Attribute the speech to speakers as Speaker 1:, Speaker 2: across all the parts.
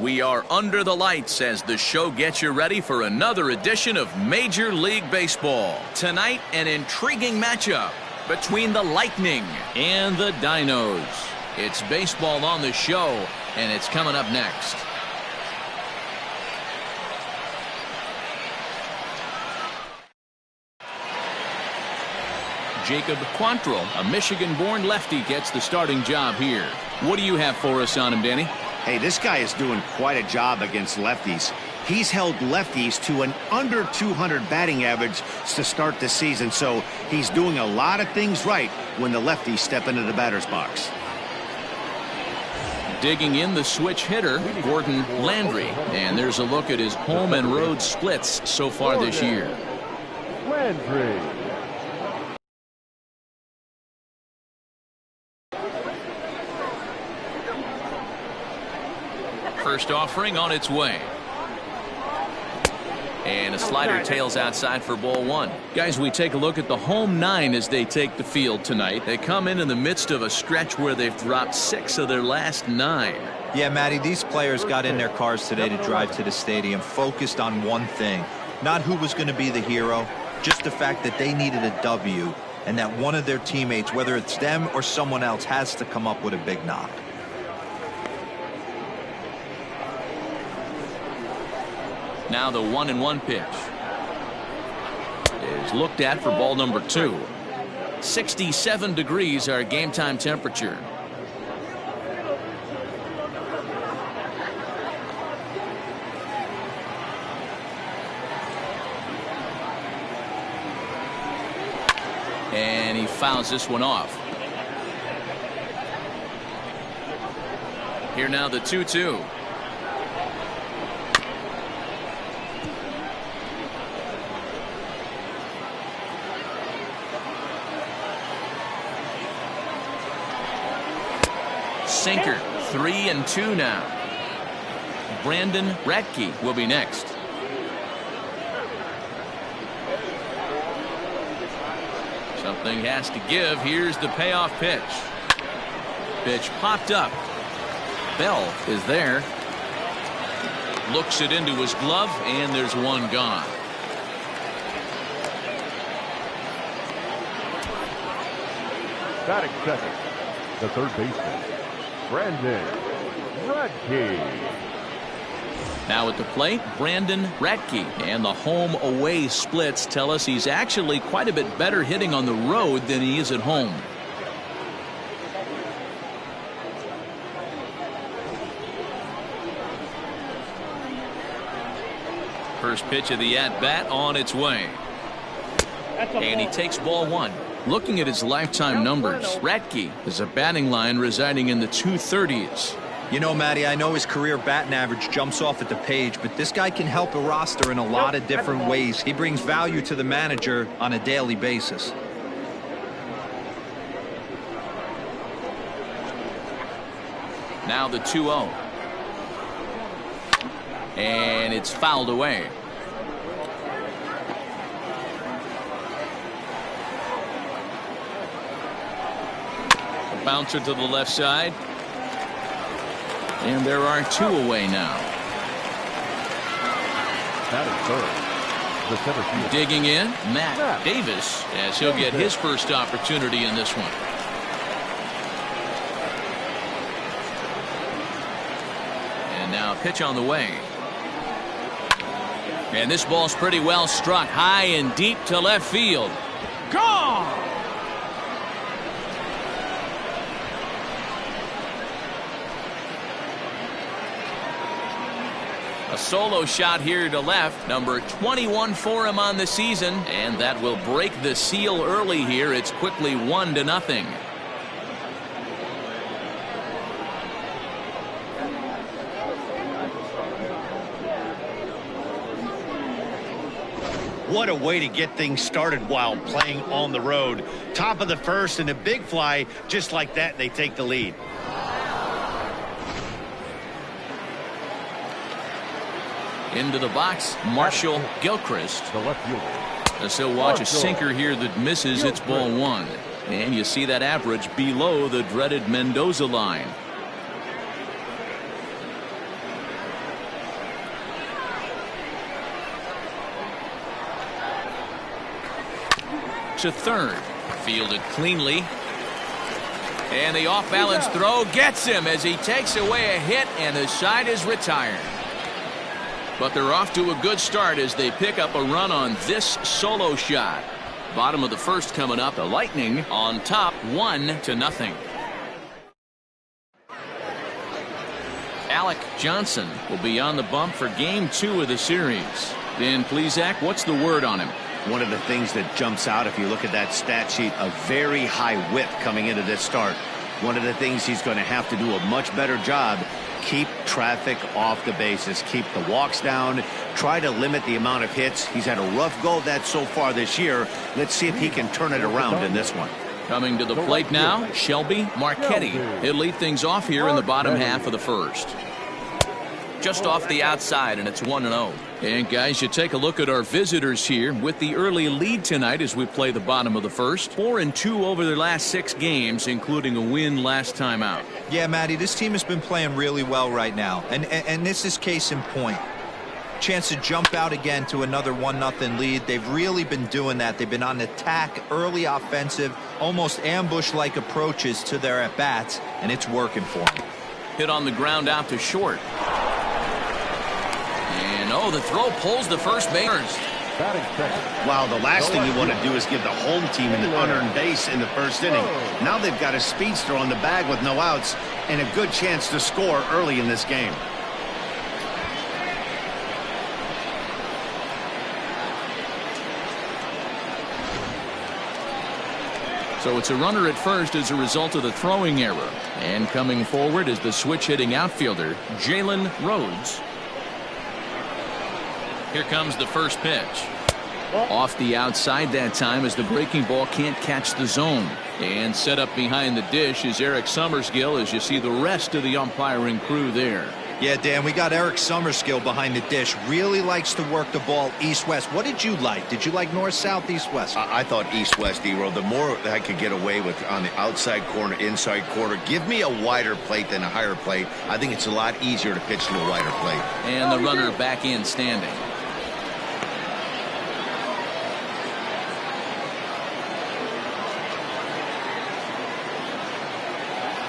Speaker 1: We are under the lights as the show gets you ready for another edition of Major League Baseball. Tonight, an intriguing matchup between the Lightning and the Dinos. It's baseball on the show, and it's coming up next. Jacob Quantrill, a Michigan-born lefty, gets the starting job here. What do you have for us on him, Danny?
Speaker 2: Hey, this guy is doing quite a job against lefties. He's held lefties to an under 200 batting average to start the season, so he's doing a lot of things right when the lefties step into the batter's box.
Speaker 1: Digging in, the switch hitter, Gordon Landry. And there's a look at his home and road splits so far this year.
Speaker 3: Landry.
Speaker 1: First offering on its way. And a slider tails outside for ball one. Guys, we take a look at the home nine as they take the field tonight. They come in the midst of a stretch where they've dropped 6 of their last 9.
Speaker 4: Yeah, Matty, these players got in their cars today to drive to the stadium focused on one thing. Not who was going to be the hero, just the fact that they needed a W and that one of their teammates, whether it's them or someone else, has to come up with a big knock.
Speaker 1: Now the 1-1 pitch is looked at for ball number 2. 67 degrees our game time temperature. And he fouls this one off. Here now the 2-2. Sinker, 3-2 now. Brandon Ratke will be next. Something has to give. Here's the payoff pitch. Pitch popped up. Bell is there. Looks it into his glove, and there's one gone.
Speaker 3: Batting second, the third baseman, Brandon Ratke.
Speaker 1: Now at the plate, Brandon Ratke. And the home-away splits tell us he's actually quite a bit better hitting on the road than he is at home. First pitch of the at-bat on its way. And he takes ball one. Looking at his lifetime numbers, Ratke has a batting line residing in the 230s.
Speaker 4: You know, Matty, I know his career batting average jumps off at the page, but this guy can help a roster in a lot of different ways. He brings value to the manager on a daily basis.
Speaker 1: Now the 2-0. And it's fouled away. Bouncer to the left side. And there are 2 away now.
Speaker 3: The center field.
Speaker 1: Digging in, Matt Davis, as he'll get his first opportunity in this one. And now a pitch on the way. And this ball's pretty well struck high and deep to left field. Gone! A solo shot here to left, number 21 for him on the season, and that will break the seal early here. It's quickly 1-0.
Speaker 2: What a way to get things started while playing on the road. Top of the first and a big fly, just like that, they take the lead.
Speaker 1: Into the box, Marshall Gilchrist.
Speaker 3: The left fielder.
Speaker 1: As he'll watch a sinker here that misses. It's ball one. And you see that average below the dreaded Mendoza line. to third. Fielded cleanly. And the off-balance throw gets him as he takes away a hit, and the side is retired. But they're off to a good start as they pick up a run on this solo shot. Bottom of the first coming up. The Lightning on top 1-0. Alec Johnson will be on the bump for game 2 of the series. Dan Plesac, what's the word on him?
Speaker 2: One of the things that jumps out if you look at that stat sheet, a very high whip coming into this start. One of the things he's going to have to do a much better job, keep traffic off the bases, keep the walks down, try to limit the amount of hits. He's had a rough go of that so far this year. Let's see if he can turn it around in this one.
Speaker 1: Coming to the plate now, Shelby Marchetti. He'll lead things off here in the bottom half of the first. Just off the outside, and it's 1-0. And guys, you take a look at our visitors here with the early lead tonight as we play the bottom of the first. 4-2 over their last 6 games, including a win last time out.
Speaker 4: Yeah, Matty, this team has been playing really well right now, and this is case in point. Chance to jump out again to another 1-0 lead. They've really been doing that. They've been on attack, early offensive, almost ambush-like approaches to their at-bats, and it's working for them.
Speaker 1: Hit on the ground out to short. And oh, the throw pulls the first bases.
Speaker 2: Wow, the last thing you want to do is give the home team an unearned base in the first inning. Now they've got a speedster on the bag with no outs and a good chance to score early in this game.
Speaker 1: So it's a runner at first as a result of the throwing error. And coming forward is the switch-hitting outfielder, Jalen Rhodes. Here comes the first pitch. Off the outside that time as the breaking ball can't catch the zone. And set up behind the dish is Eric Summerskill as you see the rest of the umpiring crew there.
Speaker 4: Yeah, Dan, we got Eric Summerskill behind the dish. Really likes to work the ball east-west. What did you like? Did you like north-south, east-west?
Speaker 2: I thought east-west, D-Roll. The more I could get away with on the outside corner, inside corner, give me a wider plate than a higher plate. I think it's a lot easier to pitch to a wider plate.
Speaker 1: And the runner back in standing.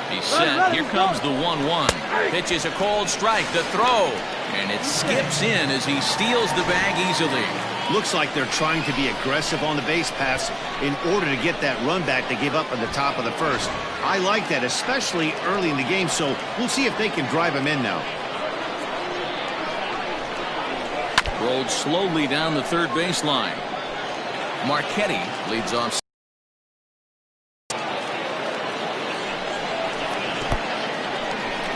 Speaker 1: He's set. Here comes the 1-1. Pitch is a cold strike. The throw. And it skips in as he steals the bag easily.
Speaker 2: Looks like they're trying to be aggressive on the base pass in order to get that run back they gave up at the top of the first. I like that, especially early in the game, so we'll see if they can drive him in now.
Speaker 1: Rolled slowly down the third baseline. Marchetti leads off.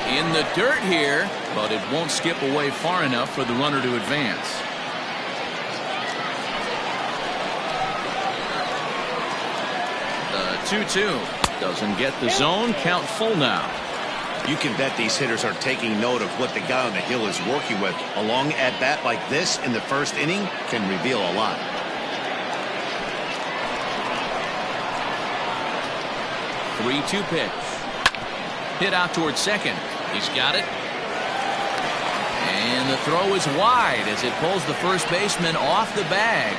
Speaker 1: In the dirt here, but it won't skip away far enough for the runner to advance. The 2-2 doesn't get the zone. Count full now.
Speaker 2: You can bet these hitters are taking note of what the guy on the hill is working with. A long at-bat like this in the first inning can reveal a lot.
Speaker 1: The 3-2 pitch. Hit out towards second. He's got it. And the throw is wide as it pulls the first baseman off the bag.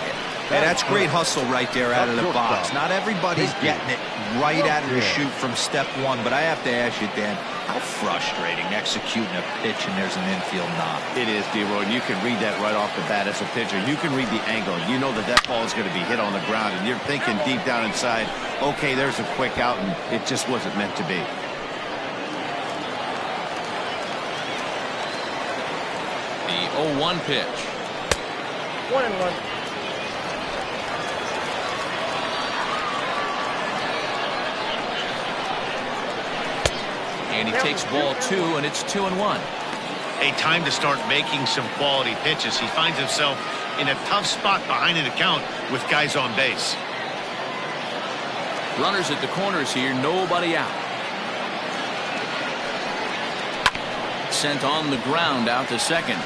Speaker 4: Hey, that's great hustle right there out of the box. Not everybody's getting it right out of the chute from step one, but I have to ask you, Dan, how frustrating executing a pitch and there's an infield knock.
Speaker 2: It is, D-Roy. You can read that right off the bat as a pitcher. You can read the angle. You know that that ball is going to be hit on the ground, and you're thinking deep down inside, okay, there's a quick out, and it just wasn't meant to be.
Speaker 1: The 0-1 pitch.
Speaker 5: 1-1.
Speaker 1: And he takes ball 2, and it's 2-1.
Speaker 2: A time to start making some quality pitches. He finds himself in a tough spot behind an account with guys on base.
Speaker 1: Runners at the corners here, nobody out. Sent on the ground out to second.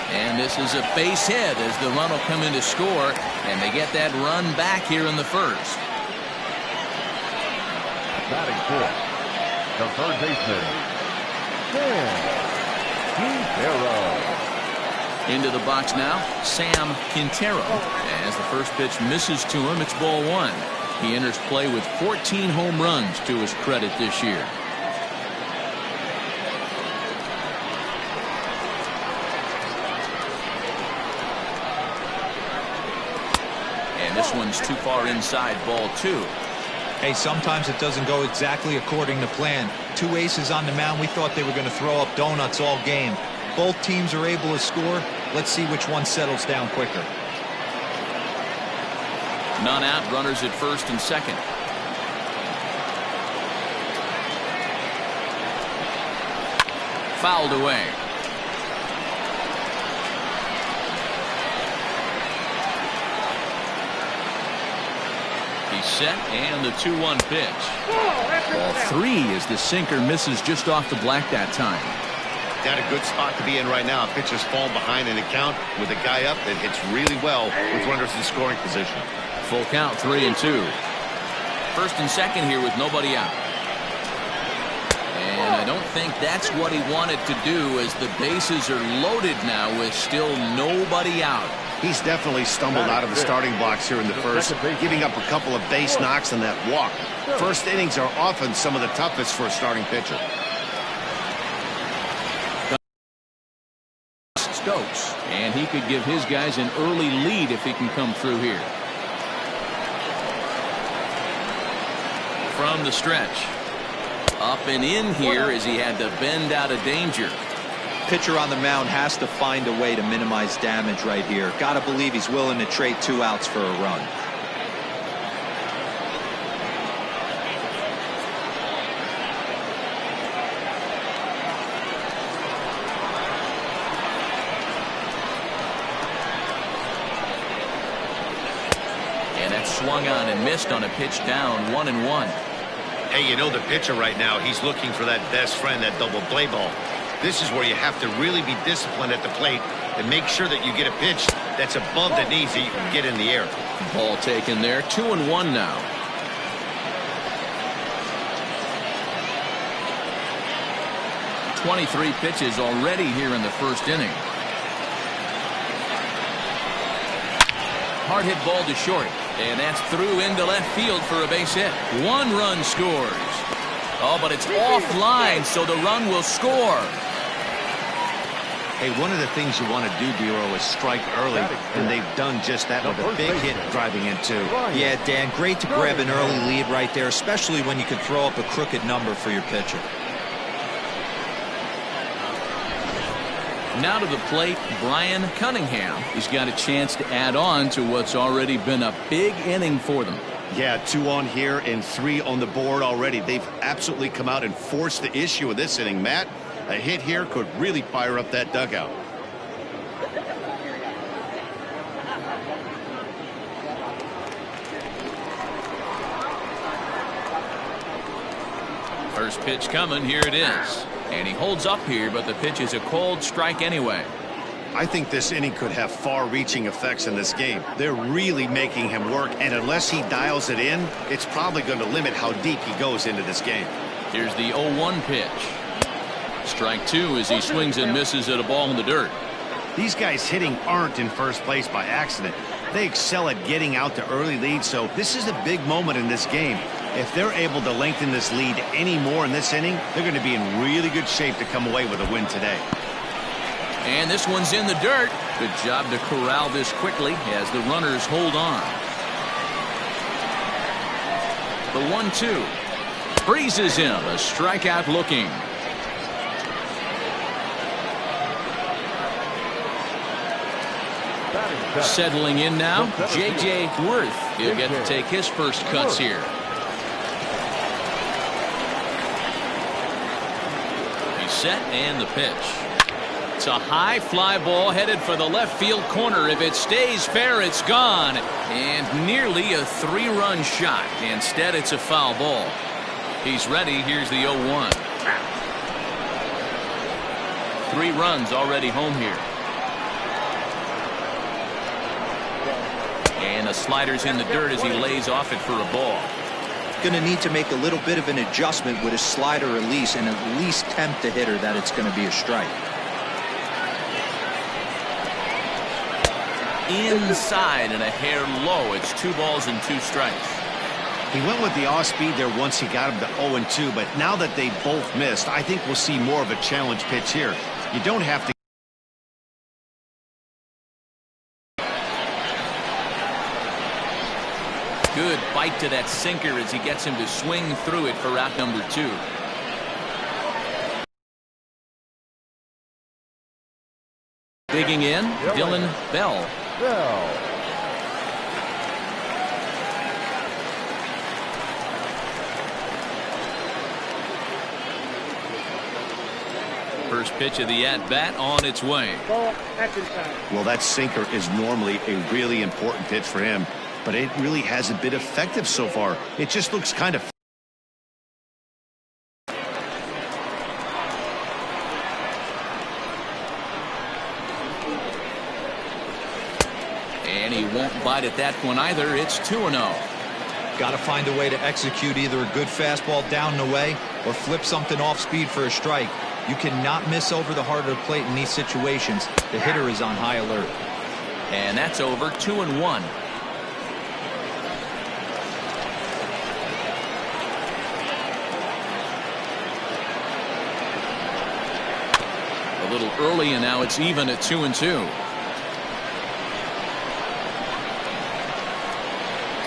Speaker 1: And this is a base hit as the run will come in to score, and they get that run back here in the first.
Speaker 3: Batting fourth, the third baseman, Sam Quintero.
Speaker 1: Into the box now, Sam Quintero. As the first pitch misses to him, it's ball 1. He enters play with 14 home runs to his credit this year. And this one's too far inside, ball 2.
Speaker 4: Hey, sometimes it doesn't go exactly according to plan. 2 aces on the mound. We thought they were going to throw up donuts all game. Both teams are able to score. Let's see which one settles down quicker.
Speaker 1: None out, runners at first and second. Fouled away. He's set, and the 2-1 pitch. Ball 3 as the sinker misses just off the black that time.
Speaker 2: Got a good spot to be in right now. Pitchers fall behind in the count with a guy up that hits really well with runners in scoring position.
Speaker 1: Full count, 3-2. First and second here with nobody out. And I don't think that's what he wanted to do, as the bases are loaded now with still nobody out.
Speaker 2: He's definitely stumbled out of the starting blocks here in the first, giving up a couple of base knocks and that walk. First innings are often some of the toughest for a starting pitcher.
Speaker 1: Stokes, and he could give his guys an early lead if he can come through here. From the stretch. Up and in here as he had to bend out of danger.
Speaker 4: Pitcher on the mound has to find a way to minimize damage right here. Got to believe he's willing to trade 2 outs for a run.
Speaker 1: And that's swung on and missed on a pitch down, 1-1.
Speaker 2: Hey, you know the pitcher right now, he's looking for that best friend, that double play ball. This is where you have to really be disciplined at the plate and make sure that you get a pitch that's above the knees that you can get in the air.
Speaker 1: Ball taken there, 2-1 now. .23 pitches already here in the first inning. Hard hit ball to short, and that's through into left field for a base hit. 1 run scores. Oh, but it's offline, so the run will score.
Speaker 2: Hey, one of the things you want to do, Dero, is strike early, and they've done just that with a big hit driving in 2.
Speaker 4: Yeah, Dan, great to grab an early lead right there, especially when you can throw up a crooked number for your pitcher.
Speaker 1: Now to the plate, Brian Cunningham. He's got a chance to add on to what's already been a big inning for them.
Speaker 2: Yeah, 2 on here and 3 on the board already. They've absolutely come out and forced the issue of this inning, Matt. A hit here could really fire up that dugout.
Speaker 1: First pitch coming, here it is. And he holds up here, but the pitch is a cold strike anyway.
Speaker 2: I think this inning could have far-reaching effects in this game. They're really making him work, and unless he dials it in, it's probably going to limit how deep he goes into this game.
Speaker 1: Here's the 0-1 pitch. Strike 2 as he swings and misses at a ball in the dirt.
Speaker 2: These guys hitting aren't in first place by accident. They excel at getting out to early leads, so this is a big moment in this game. If they're able to lengthen this lead any more in this inning, they're going to be in really good shape to come away with a win today.
Speaker 1: And this one's in the dirt. Good job to corral this quickly as the runners hold on. The 1-2. Freezes him. A strikeout looking. Settling in now, J.J. Worth. He'll get to take his first cuts here. He's set, and the pitch. It's a high fly ball headed for the left field corner. If it stays fair, it's gone. And nearly a 3-run shot. Instead, it's a foul ball. He's ready. Here's the 0-1. 3 runs already home here. And the slider's in the dirt as he lays off it for a ball.
Speaker 4: Going to need to make a little bit of an adjustment with his slider release and at least tempt the hitter that it's going to be a strike. Inside and a hair low. It's 2 balls and 2 strikes.
Speaker 2: He went with the off-speed there once he got him to 0-2, but now that they both missed, I think we'll see more of a challenge pitch here. You don't have to.
Speaker 1: Good bite to that sinker as he gets him to swing through it for out number 2. Digging in, Dylan Bell. First pitch of the at-bat on its way.
Speaker 2: Well, that sinker is normally a really important pitch for him, but it really hasn't been effective so far. It just looks kind of.
Speaker 1: And he won't bite at that one either. It's 2-0.
Speaker 4: Got to find a way to execute either a good fastball down and away or flip something off speed for a strike. You cannot miss over the heart of the plate in these situations. The hitter is on high alert.
Speaker 1: And that's over. 2-1. A little early, and now it's even at 2-2.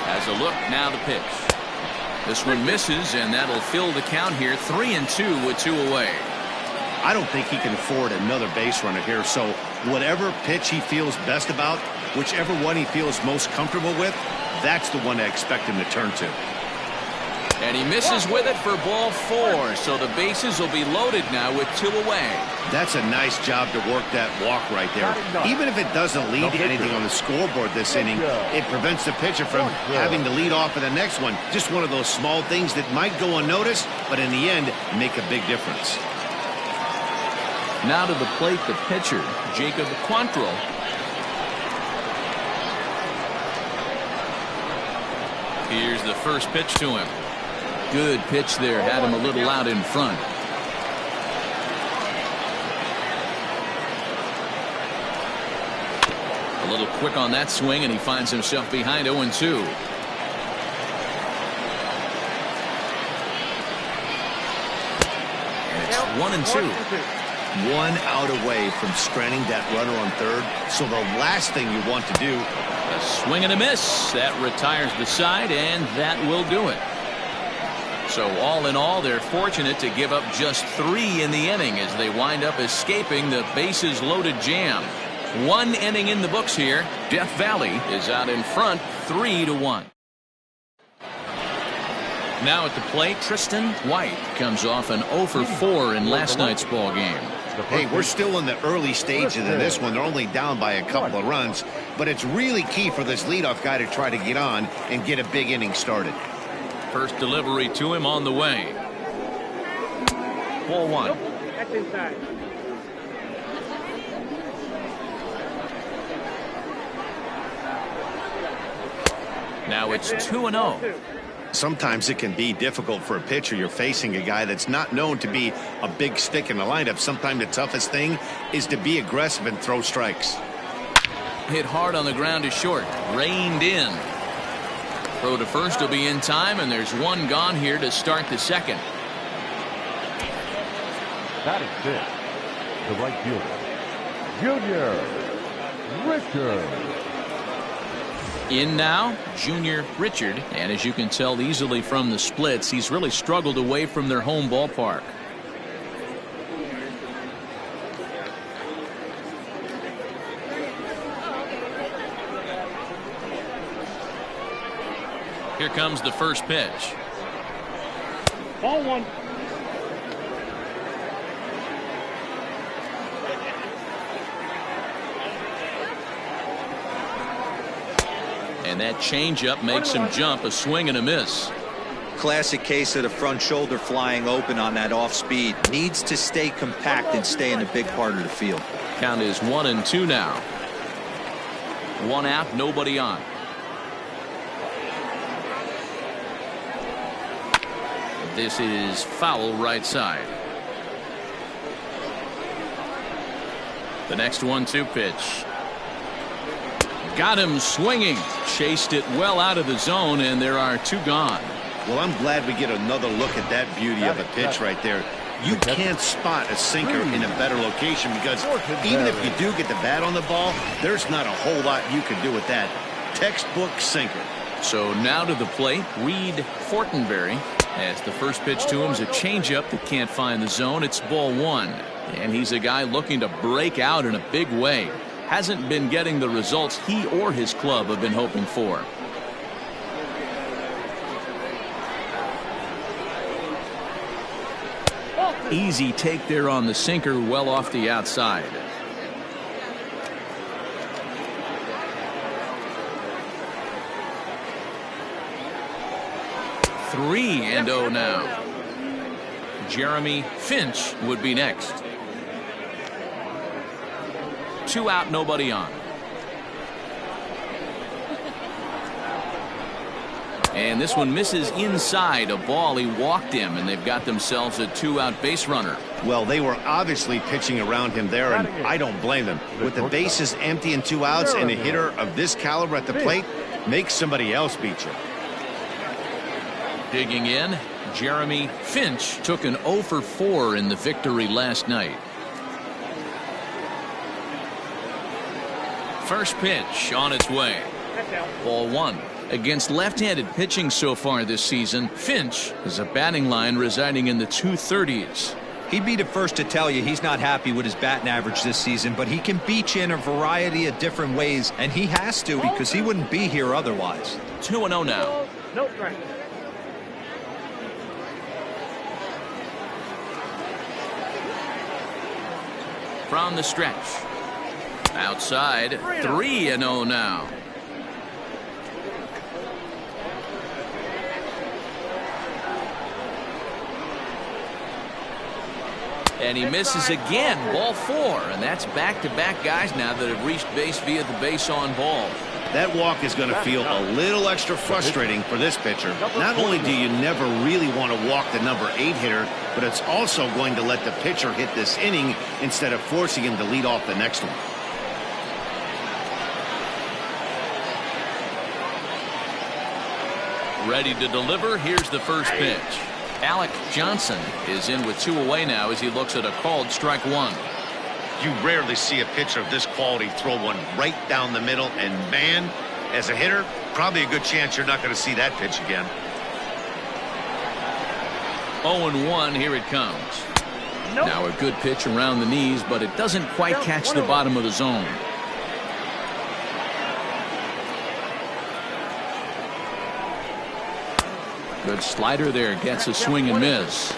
Speaker 1: Has a look, now the pitch. This one misses, and that'll fill the count here. 3-2 with 2 away.
Speaker 2: I don't think he can afford another base runner here, so whatever pitch he feels best about, whichever one he feels most comfortable with, that's the one I expect him to turn to.
Speaker 1: And he misses with it for ball 4, so the bases will be loaded now with 2 away.
Speaker 2: That's a nice job to work that walk right there. Even if it doesn't lead to anything on the scoreboard this inning, it prevents the pitcher from having to lead off in the next one. Just one of those small things that might go unnoticed, but in the end, make a big difference.
Speaker 1: Now to the plate, the pitcher, Jacob Quantrill. Here's the first pitch to him. Good pitch there, had him a little out in front. A little quick on that swing, and he finds himself behind 0-2. And it's 1-2.
Speaker 2: 1 out away from stranding that runner on third, so the last thing you want to do.
Speaker 1: A swing and a miss. That retires the side, and that will do it. So all in all, they're fortunate to give up just 3 in the inning as they wind up escaping the bases loaded jam. 1 inning in the books here. Death Valley is out in front 3-1. Now at the plate, Tristan White comes off an 0-for-4 in last night's ball game.
Speaker 2: Hey, we're still in the early stages of this one. They're only down by a couple of runs, but it's really key for this leadoff guy to try to get on and get a big inning started.
Speaker 1: First delivery to him on the way. Ball 1.
Speaker 5: That's inside.
Speaker 1: Now it's 2-0.
Speaker 2: Sometimes it can be difficult for a pitcher. You're facing a guy that's not known to be a big stick in the lineup. Sometimes the toughest thing is to be aggressive and throw strikes.
Speaker 1: Hit hard on the ground to short. Reined in. Throw to first will be in time, and there's 1 gone here to start the second.
Speaker 3: Batting 6, the right fielder, Junior Richard.
Speaker 1: In now, Junior Richard, and as you can tell easily from the splits, he's really struggled away from their home ballpark. Here comes the first pitch.
Speaker 5: Ball 1.
Speaker 1: And that changeup makes him jump. A swing and a miss.
Speaker 4: Classic case of the front shoulder flying open on that off speed. Needs to stay compact and stay in the big part of the field.
Speaker 1: Count is 1-2 now. 1 out, nobody on. This is foul right side. The next 1-2 pitch. Got him swinging. Chased it well out of the zone, and there are 2 gone.
Speaker 2: Well, I'm glad we get another look at that beauty of a pitch right there. You can't spot a sinker in a better location because even if you do get the bat on the ball, there's not a whole lot you can do with that. Textbook sinker.
Speaker 1: So now to the plate, Reed Fortenberry. As the first pitch to him is a changeup that can't find the zone. It's ball one. And he's a guy looking to break out in a big way. Hasn't been getting the results he or his club have been hoping for. Easy take there on the sinker, well off the outside. Three and oh now. Jeremy Finch would be next. 2 out, nobody on. And this one misses inside a ball. He walked him, and they've got themselves a 2-out base runner.
Speaker 2: Well, they were obviously pitching around him there, and I don't blame them. With the bases empty and 2 outs and a hitter of this caliber at the plate, make somebody else beat you.
Speaker 1: Digging in, Jeremy Finch took an 0 for 4 in the victory last night. First pitch on its way. Ball one. Against left-handed pitching so far this season, Finch has a batting line residing in the 230s.
Speaker 4: He'd be the first to tell you he's not happy with his batting average this season, but he can beat you in a variety of different ways, and he has to because he wouldn't be here otherwise.
Speaker 1: 2-0 now.
Speaker 5: No strike.
Speaker 1: From the stretch. Outside, 3-0 now. And he misses again, ball 4, and that's back-to-back guys now that have reached base via the base on ball.
Speaker 2: That walk is going to feel a little extra frustrating for this pitcher. Not only do you never really want to walk the number 8 hitter, but it's also going to let the pitcher hit this inning instead of forcing him to lead off the next one.
Speaker 1: Ready to deliver. Here's the first pitch. Alec Johnson is in with 2 away now as he looks at a called strike 1.
Speaker 2: You rarely see a pitcher of this quality throw one right down the middle, and man, as a hitter, probably a good chance you're not going to see that pitch again.
Speaker 1: 0-1, here it comes. Now a good pitch around the knees, but it doesn't quite catch the bottom of the zone. Good slider there, gets a swing and miss.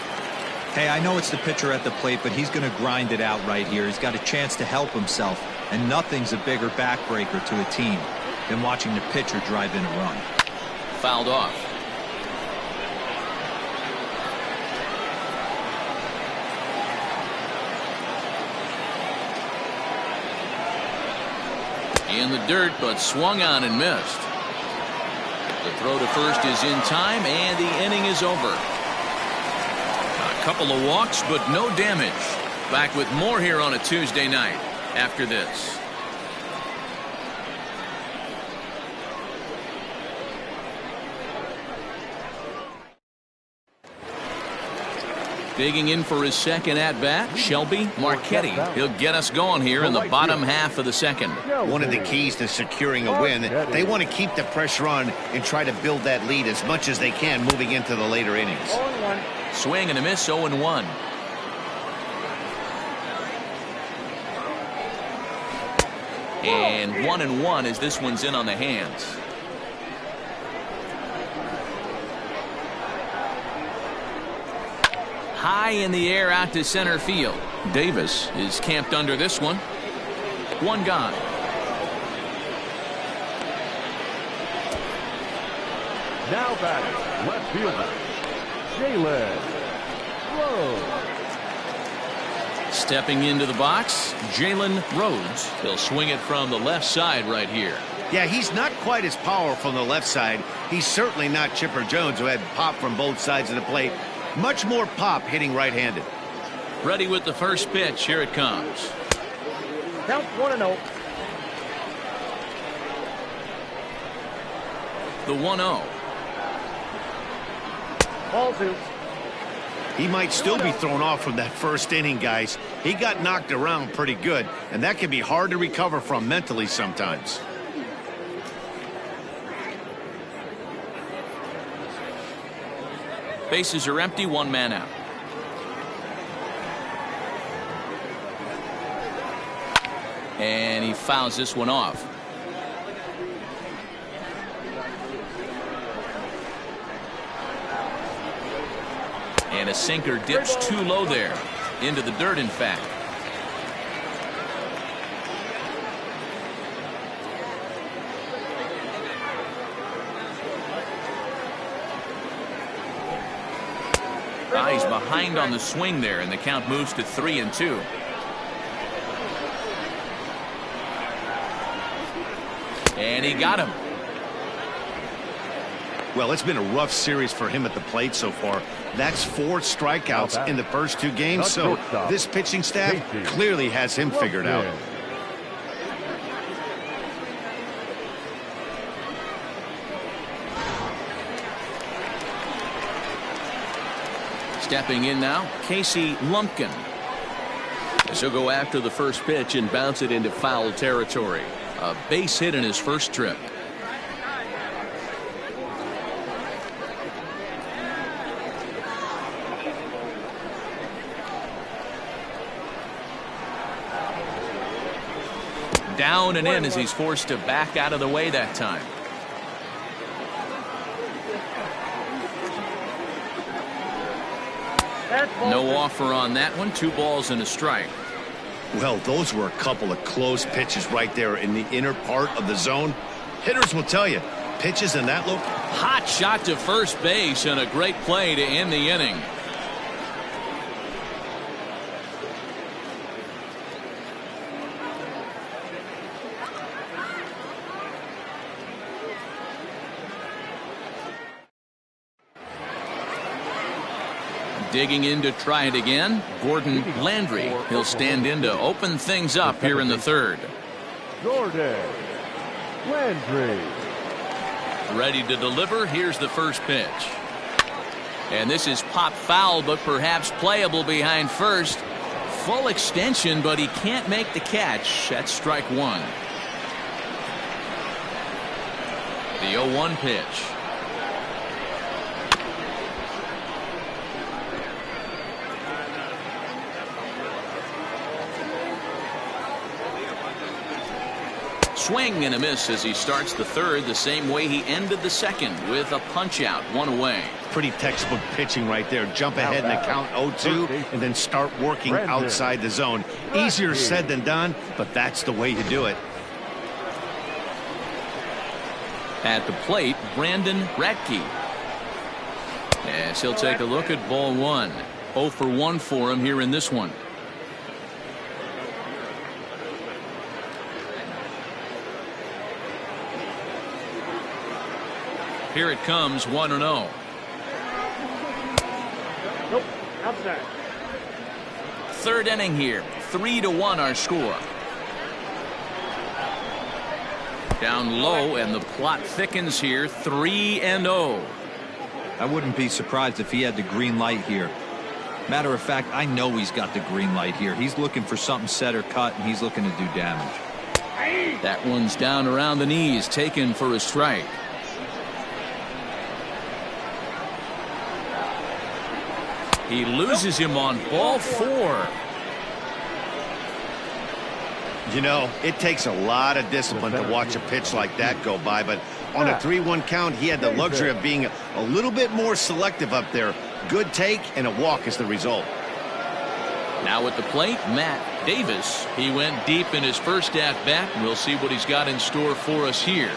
Speaker 4: Hey, I know it's the pitcher at the plate, but he's going to grind it out right here. He's got a chance to help himself, and nothing's a bigger backbreaker to a team than watching the pitcher drive in a run.
Speaker 1: Fouled off. In the dirt, but swung on and missed. The throw to first is in time, and the inning is over. A couple of walks, but no damage. Back with more here on a Tuesday night after this. Digging in for his second at-bat, Shelby Marchetti. He'll get us going here in the bottom half of the second.
Speaker 2: One of the keys to securing a win, they want to keep the pressure on and try to build that lead as much as they can moving into the later innings.
Speaker 5: 0-1.
Speaker 1: Swing and a miss, 0-1. And 1-1 as this one's in on the hands. High in the air out to center field. Davis is camped under this one. One gone.
Speaker 3: Now batting, left fielder, Jalen Rhodes.
Speaker 1: Stepping into the box, Jalen Rhodes. He'll swing it from the left side right here.
Speaker 2: Yeah, he's not quite as powerful on the left side. He's certainly not Chipper Jones, who had pop from both sides of the plate. Much more pop hitting right-handed.
Speaker 1: Ready with the first pitch. Here it comes.
Speaker 5: Count 1-0.
Speaker 1: The 1-0.
Speaker 5: Ball 2.
Speaker 2: He might still be thrown off from that first inning, guys. He got knocked around pretty good, and that can be hard to recover from mentally sometimes.
Speaker 1: Bases are empty, one man out. And he fouls this one off. And a sinker dips too low there. Into the dirt, in fact. He's behind on the swing there, and the count moves to 3-2. And he got him.
Speaker 2: Well, it's been a rough series for him at the plate so far. That's 4 strikeouts in the first 2 games, so this pitching staff clearly has him figured out.
Speaker 1: Stepping in now, Casey Lumpkin. As he'll go after the first pitch and bounce it into foul territory. A base hit in his first trip. Down and in as he's forced to back out of the way that time. No offer on that one. 2 balls and a strike.
Speaker 2: Well, those were a couple of close pitches right there in the inner part of the zone. Hitters will tell you, pitches in that look.
Speaker 1: Hot shot to first base and a great play to end the inning. Digging in to try it again, Gordon Landry. He'll stand in to open things up here in the third.
Speaker 3: Gordon Landry.
Speaker 1: Ready to deliver. Here's the first pitch. And this is pop foul, but perhaps playable behind first. Full extension, but he can't make the catch. That's strike 1. The 0-1 pitch. Swing and a miss as he starts the third the same way he ended the second, with a punch out, 1 away.
Speaker 2: Pretty textbook pitching right there. Jump ahead in the count 0-2 and then start working outside the zone. Easier said than done, but that's the way to do it.
Speaker 1: At the plate, Brandon Radke. Yes, he'll take a look at ball 1. 0 for 1 for him here in this one. Here it comes, 1-0.
Speaker 5: Nope, outside.
Speaker 1: Third inning here, 3-1 our score. Down low, and the plot thickens here, 3-0.
Speaker 4: I wouldn't be surprised if he had the green light here. Matter of fact, I know he's got the green light here. He's looking for something set or cut, and he's looking to do damage.
Speaker 1: That one's down around the knees, taken for a strike. He loses him on ball 4.
Speaker 2: You know, it takes a lot of discipline to watch a pitch like that go by, but on a 3-1 count, he had the luxury of being a little bit more selective up there. Good take and a walk is the result.
Speaker 1: Now at the plate, Matt Davis. He went deep in his first at-bat. We'll see what he's got in store for us here.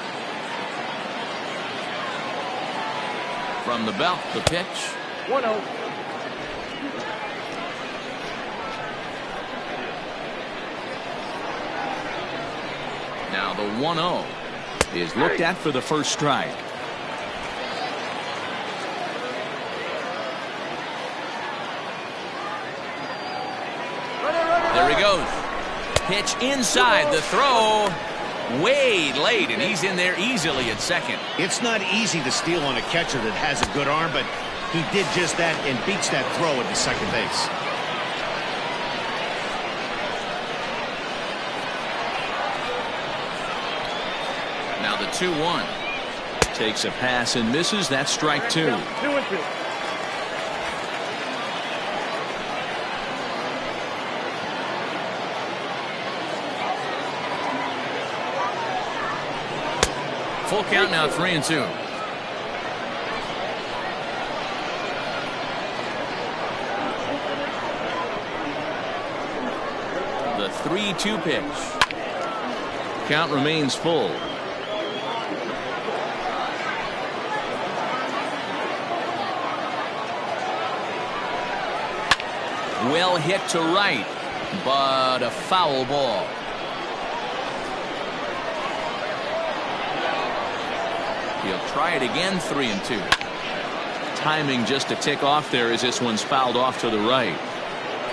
Speaker 1: From the belt, the pitch.
Speaker 5: 1-0.
Speaker 1: Now the 1-0 is looked at for the first strike. There he goes. Pitch inside, the throw way late, and he's in there easily at second.
Speaker 2: It's not easy to steal on a catcher that has a good arm, but He did just that and beats that throw at the second base.
Speaker 1: Now the 2-1. Takes a pass and misses. That's strike 2.
Speaker 5: 2-2.
Speaker 1: Full count now, 3-2. The 3-2 pitch. Count remains full. Well hit to right, but a foul ball. He'll try it again, 3-2. Timing just a tick off there as this one's fouled off to the right.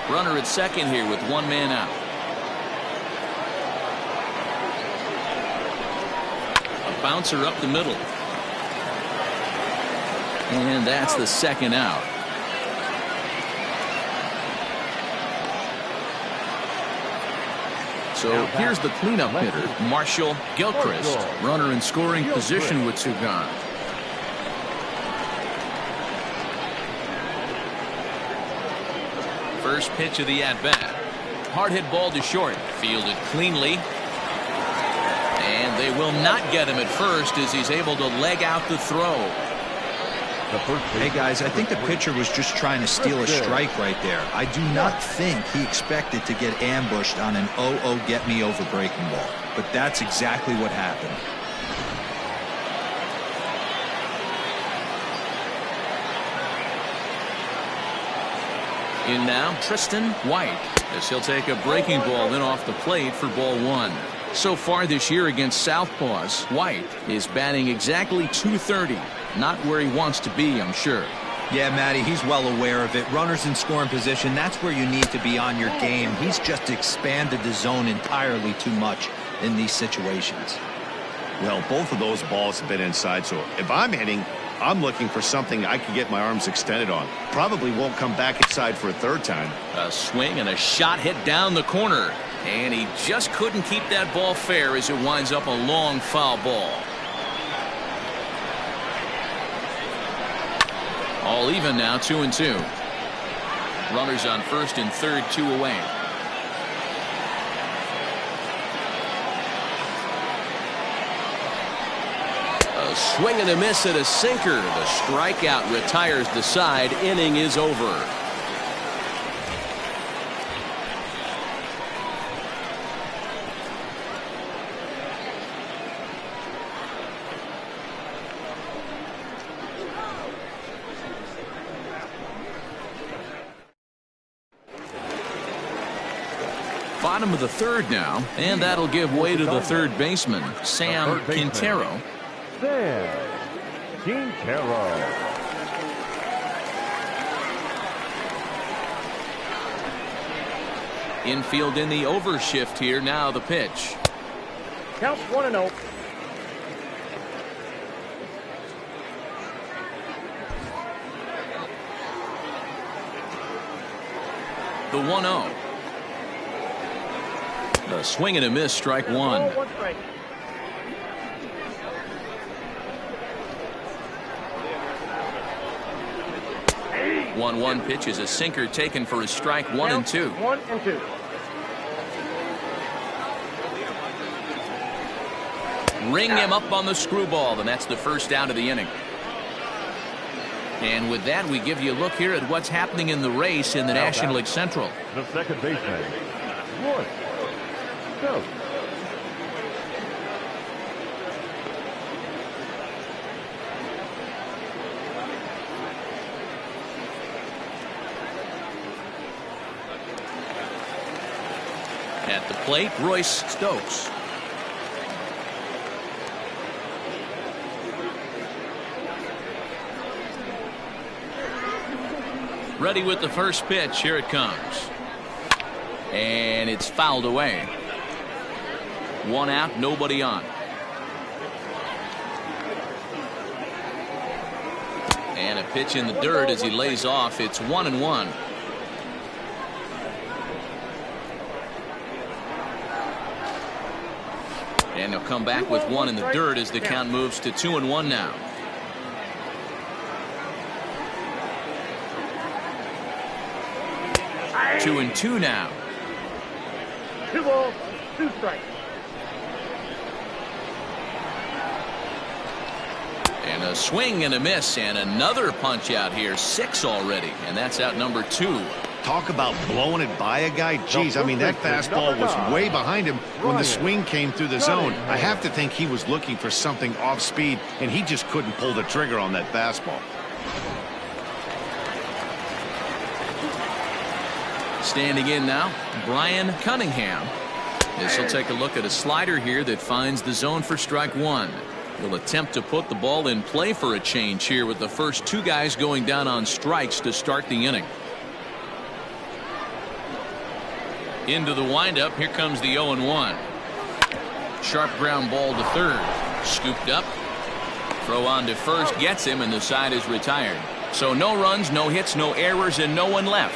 Speaker 1: Runner at second here with one man out. A bouncer up the middle. And that's the second out. So here's the cleanup hitter, Marshall Gilchrist. Runner in scoring position with two gone. First pitch of the at-bat. Hard hit ball to short. Fielded cleanly. And they will not get him at first as he's able to leg out the throw.
Speaker 4: Hey guys, I think the pitcher was just trying to steal a strike right there. I do not think he expected to get ambushed on an get me over breaking ball, but that's exactly what happened.
Speaker 1: In now, Tristan White, as he'll take a breaking ball in off the plate for ball one. So far this year against Southpaws, White is batting exactly .230. Not where he wants to be, I'm sure.
Speaker 4: Yeah, Matty, he's well aware of it. Runners in scoring position, that's where you need to be on your game. He's just expanded the zone entirely too much in these situations.
Speaker 2: Well, both of those balls have been inside, so if I'm hitting, I'm looking for something I can get my arms extended on. Probably won't come back inside for a third time.
Speaker 1: A swing and a shot hit down the corner. And he just couldn't keep that ball fair as it winds up a long foul ball. All even now, 2-2. Runners on first and third, 2 away. A swing and a miss at a sinker. The strikeout retires the side. Inning is over. Bottom of the third now, and that'll give way to the third baseman, Sam Quintero.
Speaker 3: Sam Quintero.
Speaker 1: Infield in the overshift here. Now the pitch.
Speaker 5: Counts 1-0.
Speaker 1: The 1-0. A swing and a miss, strike one. 1-1 pitch is a sinker taken for a strike. 1-2.
Speaker 5: 1-2.
Speaker 1: Ring him up on the screwball, and that's the first out of the inning. And with that, we give you a look here at what's happening in the race in the National League Central.
Speaker 3: The second baseman, Roy. Go.
Speaker 1: At the plate, Royce Stokes. Ready with the first pitch. Here it comes. And it's fouled away. One out, nobody on. And a Pitch in the dirt as he lays off. It's 1-1. And he'll come back with one in the dirt as the count moves to 2-1 now. 2-2 now.
Speaker 5: 2 balls, 2 strikes.
Speaker 1: And a swing and a miss, and another punch out here. 6 already, and that's out number 2.
Speaker 2: Talk about blowing it by a guy. Jeez, I mean, that fastball was way behind him when the swing came through the zone. I have to think he was looking for something off speed, and he just couldn't pull the trigger on that fastball.
Speaker 1: Standing in now, Brian Cunningham. This will take a look at a slider here that finds the zone for strike 1. He'll attempt to put the ball in play for a change here with the first 2 guys going down on strikes to start the inning. Into the windup. Here comes the 0-1. Sharp ground ball to third. Scooped up. Throw on to first. Gets him, and the side is retired. So no runs, no hits, no errors, and no one left.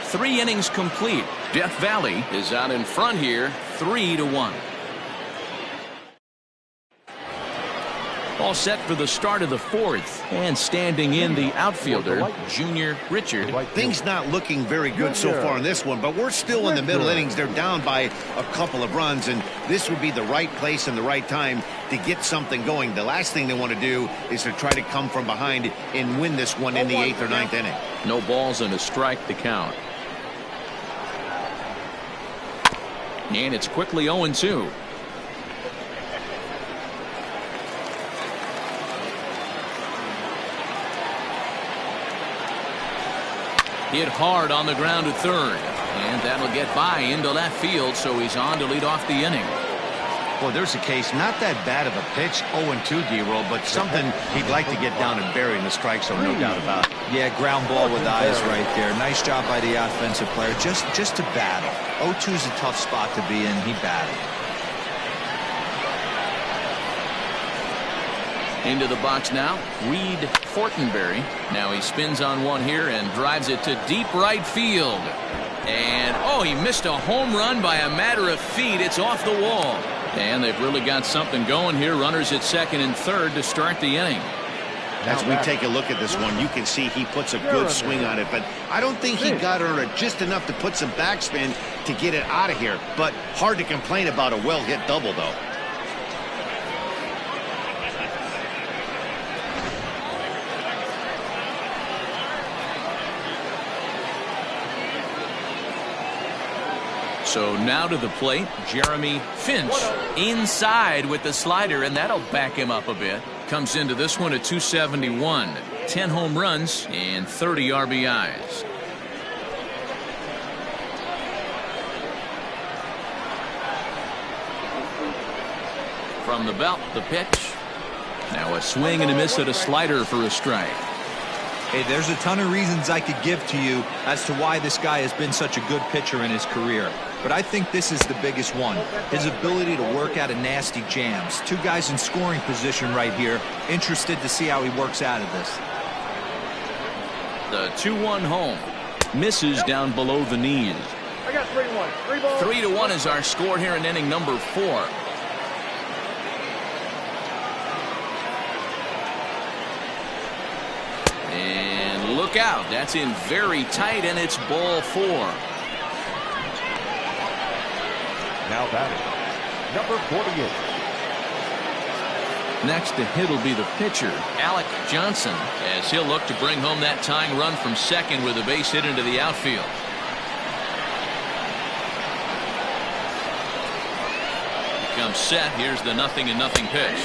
Speaker 1: 3 innings complete. Death Valley is out in front here, 3-1. All set for the start of the 4th. And standing in the outfielder, Junior Richard.
Speaker 2: Things not looking very good so far in this one, but we're still in the middle innings. They're down by a couple of runs, and this would be the right place and the right time to get something going. The last thing they want to do is to try to come from behind and win this one in the 8th or 9th inning.
Speaker 1: No balls and a strike to count. And it's quickly 0-2. Hit hard on the ground to third. And that'll get by into left field, so he's on to lead off the inning.
Speaker 2: Well, there's a case, not that bad of a pitch, 0-2, D-roll, but something he'd like to get down and bury in the strike zone, no doubt about it.
Speaker 4: Yeah, ground ball with eyes right there. Nice job by the offensive player, just to battle. 0-2 is a tough spot to be in. He battled.
Speaker 1: Into the box now, Reed Fortenberry. Now he spins on one here and drives it to deep right field. And, oh, he missed a home run by a matter of feet. It's off the wall. And they've really got something going here. Runners at second and third to start the inning.
Speaker 2: As we take a look at this one, you can see he puts a good swing on it, but I don't think he got her just enough to put some backspin to get it out of here. But hard to complain about a well-hit double, though.
Speaker 1: So now to the plate, Jeremy Finch inside with the slider, and that'll back him up a bit. Comes into this one at 271, 10 home runs and 30 RBIs. From the belt, the pitch. Now a swing and a miss at a slider for a strike.
Speaker 4: Hey, there's a ton of reasons I could give to you as to why this guy has been such a good pitcher in his career. But I think this is the biggest one. His ability to work out of nasty jams. 2 guys in scoring position right here. Interested to see how he works out of this.
Speaker 1: The 2-1 home. Misses down below the knees.
Speaker 5: I got 3-1. 3 balls.
Speaker 1: 3-1 is our score here in inning number 4. And look out. That's in very tight, and it's ball 4.
Speaker 3: Now batting, number 48.
Speaker 1: Next to hit will be the pitcher, Alec Johnson, as he'll look to bring home that tying run from second with a base hit into the outfield. Comes set. Here's the 0-0 pitch.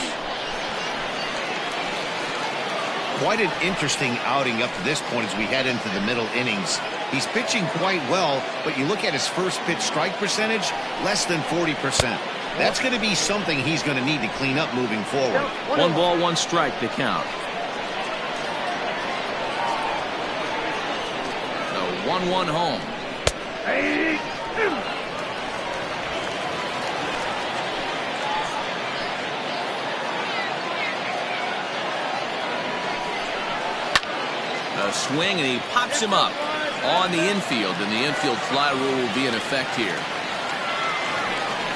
Speaker 2: Quite an interesting outing up to this point as we head into the middle innings. He's pitching quite well, but you look at his first pitch strike percentage, less than 40%. That's going to be something he's going to need to clean up moving forward.
Speaker 1: 1 ball, 1 strike to count. The 1-1 home. A swing, and he pops him up on the infield, and the infield fly rule will be in effect here.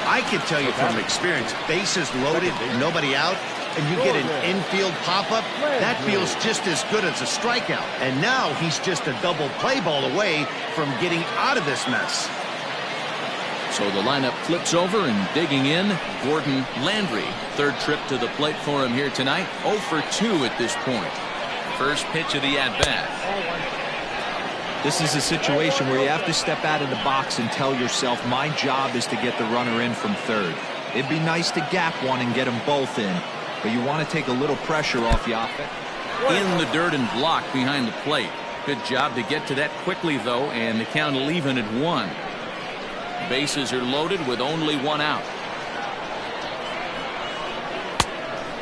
Speaker 2: I can tell you from experience, bases loaded, nobody out, and you get an infield pop-up, that feels just as good as a strikeout. And now he's just a double play ball away from getting out of this mess.
Speaker 1: So the lineup flips over, and digging in, Gordon Landry. Third trip to the plate for him here tonight. 0 for 2 at this point. First pitch of the at-bat.
Speaker 4: This is a situation where you have to step out of the box and tell yourself, my job is to get the runner in from third. It'd be nice to gap one and get them both in, but you want to take a little pressure off the offense.
Speaker 1: In the dirt and blocked behind the plate. Good job to get to that quickly, though, and the count will even at 1. Bases are loaded with only 1 out.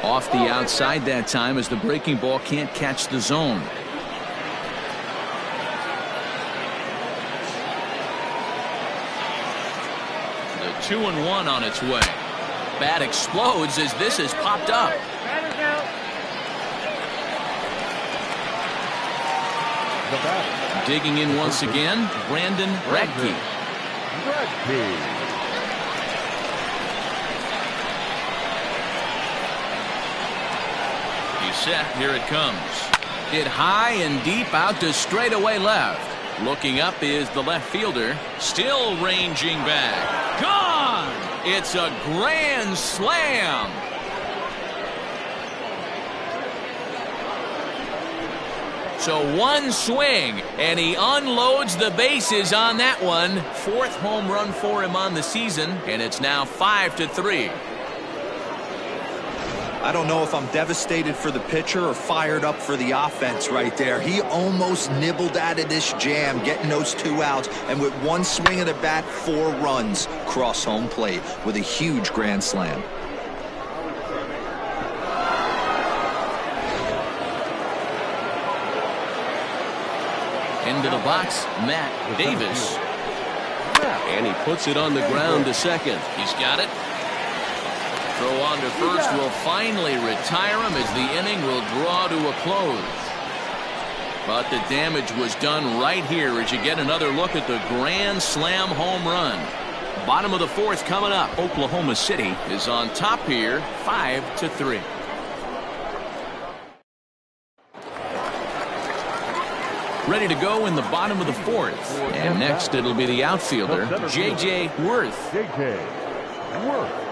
Speaker 1: Off the outside that time as the breaking ball can't catch the zone. The 2-1 on its way. Bat explodes as this has popped up. Digging in once again, Brandon Radke. He's set. Here it comes. Hit high and deep out to straightaway left. Looking up is the left fielder. Still ranging back. Gone! It's a grand slam. So one swing, and he unloads the bases on that one. 4th home run for him on the season, and it's now 5-3.
Speaker 4: I don't know if I'm devastated for the pitcher or fired up for the offense right there. He almost nibbled out of this jam, getting those 2 outs, and with one swing of the bat, 4 runs cross home plate with a huge grand slam.
Speaker 1: Into the box, Matt Davis. And he puts it on the ground to second. He's got it. Throw on to first will finally retire him as the inning will draw to a close. But the damage was done right here as you get another look at the grand slam home run. Bottom of the 4th coming up. Oklahoma City is on top here, 5-3. Ready to go in the bottom of the 4th. And next it'll be the outfielder, J.J. Worth.
Speaker 3: J.J. Worth.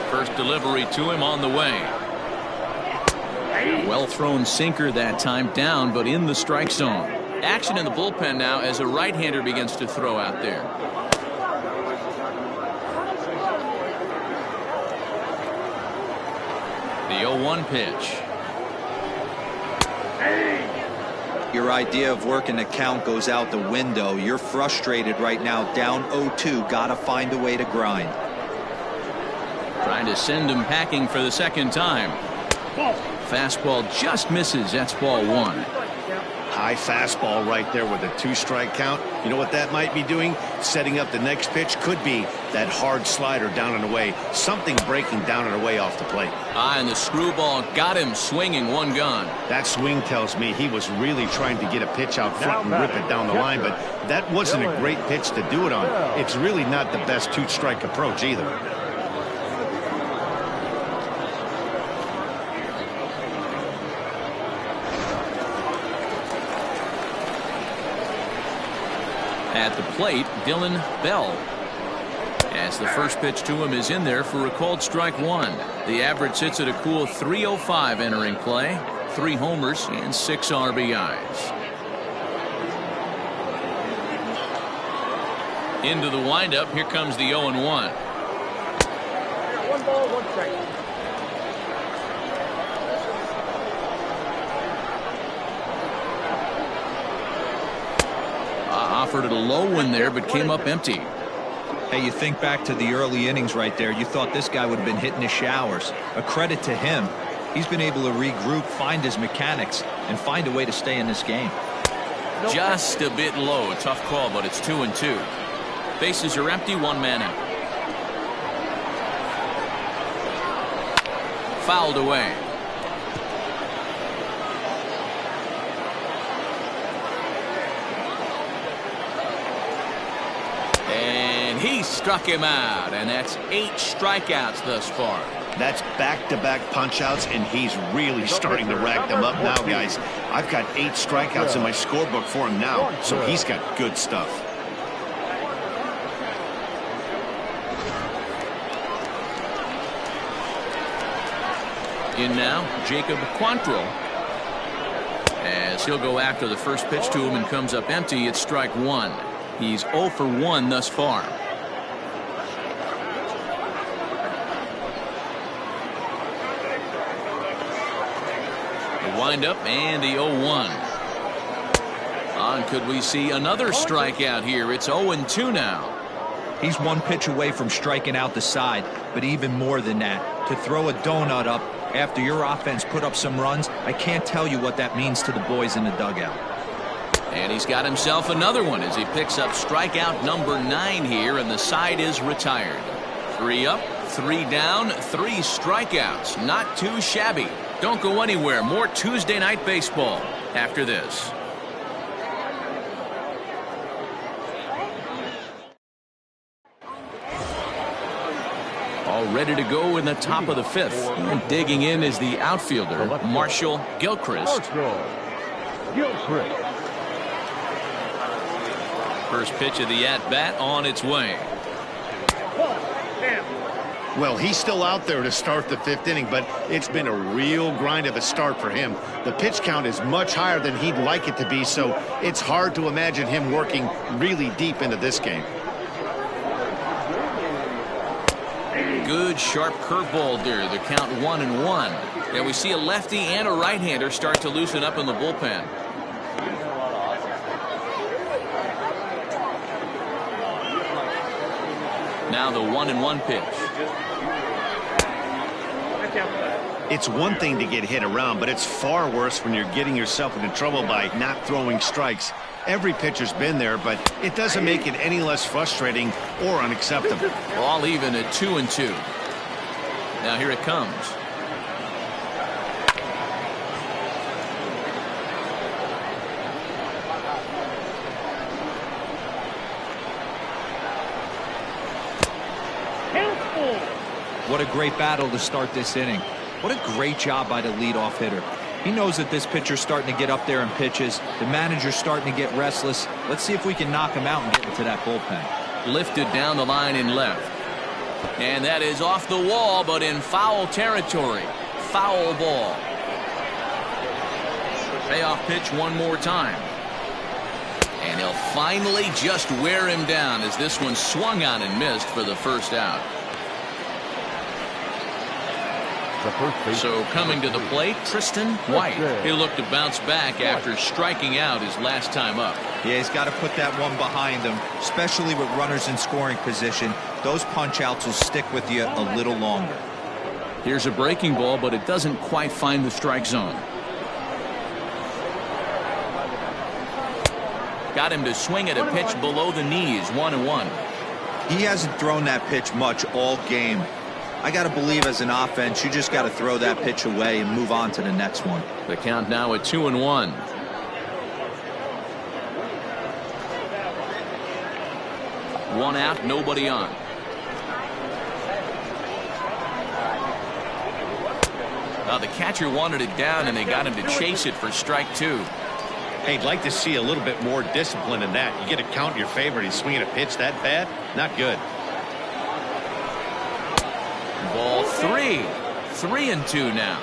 Speaker 1: First delivery to him on the way. Well thrown sinker that time, down but in the strike zone. Action in the bullpen now as a right-hander begins to throw out there. The 0-1 pitch.
Speaker 4: Your idea of working the count goes out the window. You're frustrated right now, down 0-2. Gotta find a way to grind.
Speaker 1: Trying to send him packing for the second time. Fastball just misses. That's ball 1.
Speaker 2: High fastball right there with a 2-strike count. You know what that might be doing? Setting up the next pitch. Could be that hard slider down and away. Something breaking down and away off the plate.
Speaker 1: And the screwball got him swinging, 1 gone.
Speaker 2: That swing tells me he was really trying to get a pitch out front and rip it down the line, but that wasn't a great pitch to do it on. It's really not the best 2-strike approach either.
Speaker 1: At the plate, Dylan Bell. As the first pitch to him is in there for a called strike 1. The average sits at a cool .305 entering play. 3 homers and 6 RBIs. Into the windup. Here comes the 0-1.
Speaker 5: 1 ball, 1 strike.
Speaker 1: Offered it a low one there, but came up empty.
Speaker 4: Hey, you think back to the early innings right there. You thought this guy would have been hitting his showers. A credit to him. He's been able to regroup, find his mechanics, and find a way to stay in this game.
Speaker 1: Just a bit low. Tough call, but it's 2-2. Bases are empty, 1 man out. fouled away. And he struck him out, and that's 8 strikeouts thus far.
Speaker 2: That's back-to-back punch-outs, and he's really starting to rack them up now, guys. I've got 8 strikeouts in my scorebook for him now, so he's got good stuff.
Speaker 1: In now, Jacob Quantrill. As he'll go after the first pitch to him and comes up empty, it's strike 1. He's 0 for 1 thus far. The windup and the 0-1. Could we see another strikeout here? It's 0-2 now.
Speaker 4: He's 1 pitch away from striking out the side, but even more than that, to throw a donut up after your offense put up some runs, I can't tell you what that means to the boys in the dugout.
Speaker 1: And he's got himself another one as he picks up strikeout number 9 here, and the side is retired. 3 up, 3 down, 3 strikeouts. Not too shabby. Don't go anywhere. More Tuesday Night Baseball after this. All ready to go in the top of the 5th. And digging in is the outfielder, Marshall Gilchrist. First pitch of the at-bat on its way.
Speaker 2: Well, he's still out there to start the 5th inning, but it's been a real grind of a start for him. The pitch count is much higher than he'd like it to be, so it's hard to imagine him working really deep into this game.
Speaker 1: Good sharp curveball there. The count 1-1. And we see a lefty and a right-hander start to loosen up in the bullpen. Now the 1-1 pitch.
Speaker 2: It's one thing to get hit around, but it's far worse when you're getting yourself into trouble by not throwing strikes. Every pitcher's been there, but it doesn't make it any less frustrating or unacceptable.
Speaker 1: All even at 2-2. Now here it comes.
Speaker 4: What a great battle to start this inning. What a great job by the leadoff hitter. He knows that this pitcher's starting to get up there in pitches. The manager's starting to get restless. Let's see if we can knock him out and get into that bullpen.
Speaker 1: Lifted down the line in left. And that is off the wall, but in foul territory. Foul ball. Payoff pitch one more time. And he'll finally just wear him down as this one swung on and missed for the first out. So coming to the plate, Tristan White. He looked to bounce back after striking out his last time up.
Speaker 4: Yeah, he's got to put that one behind him, especially with runners in scoring position. Those punch outs will stick with you a little longer.
Speaker 1: Here's a breaking ball, but it doesn't quite find the strike zone. Got him to swing at a pitch below the knees, 1-1.
Speaker 4: He hasn't thrown that pitch much all game. I got to believe as an offense, you just got to throw that pitch away and move on to the next one.
Speaker 1: The count now at 2-1. One out, nobody on. Now the catcher wanted it down, and they got him to chase it for strike 2.
Speaker 2: Hey, I'd like to see a little bit more discipline in that. You get a count in your favor and he's swinging a pitch that bad? Not good.
Speaker 1: Ball 3. 3-2 now.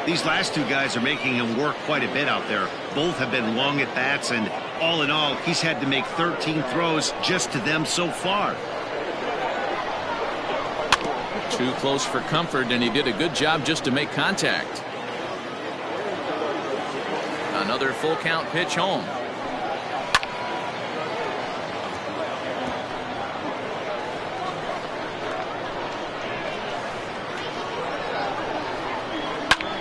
Speaker 2: These last two guys are making him work quite a bit out there. Both have been long at bats, and all in all, he's had to make 13 throws just to them so far.
Speaker 1: Too close for comfort, and he did a good job just to make contact. Another full count pitch home.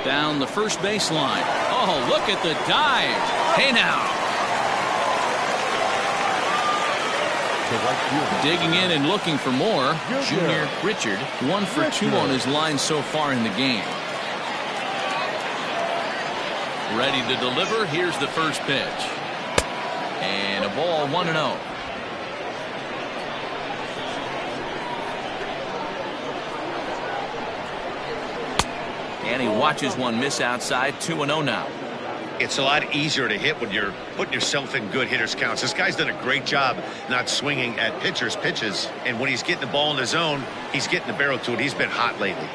Speaker 1: Down the first baseline. Oh, look at the dive. Hey now. Digging in and looking for more. Junior Richard, 1 for 2 on his line so far in the game. Ready to deliver. Here's the first pitch. And a ball 1-0. And he watches one miss outside. 2-0 now.
Speaker 2: It's a lot easier to hit when you're putting yourself in good hitters counts. This guy's done a great job not swinging at pitchers' pitches. And when he's getting the ball in the zone, he's getting the barrel to it. He's been hot lately.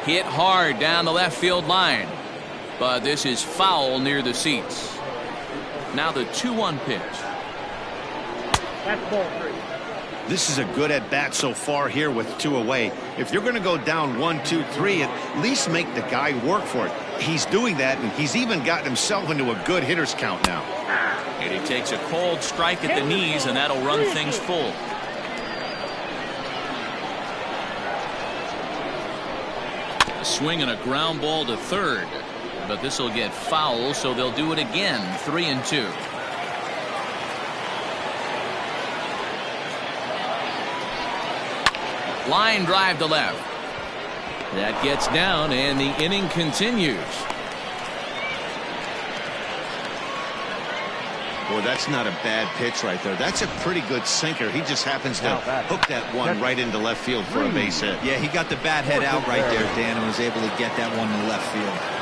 Speaker 1: Hit hard down the left field line. But this is foul near the seats. Now the 2-1 pitch.
Speaker 5: That's ball 3.
Speaker 2: This is a good at-bat so far here with 2 away. If you're going to go down 1, 2, 3, at least make the guy work for it. He's doing that, and he's even gotten himself into a good hitter's count now.
Speaker 1: And he takes a cold strike at the knees, and that'll run things full. A swing and a ground ball to third. But this will get foul, so they'll do it again. 3-2. Line drive to left. That gets down, and the inning continues.
Speaker 2: Boy, that's not a bad pitch right there. That's a pretty good sinker. He just happens to hook that one right into left field for a base hit.
Speaker 4: Yeah, he got the bat head out right there, Dan, and was able to get that one to left field.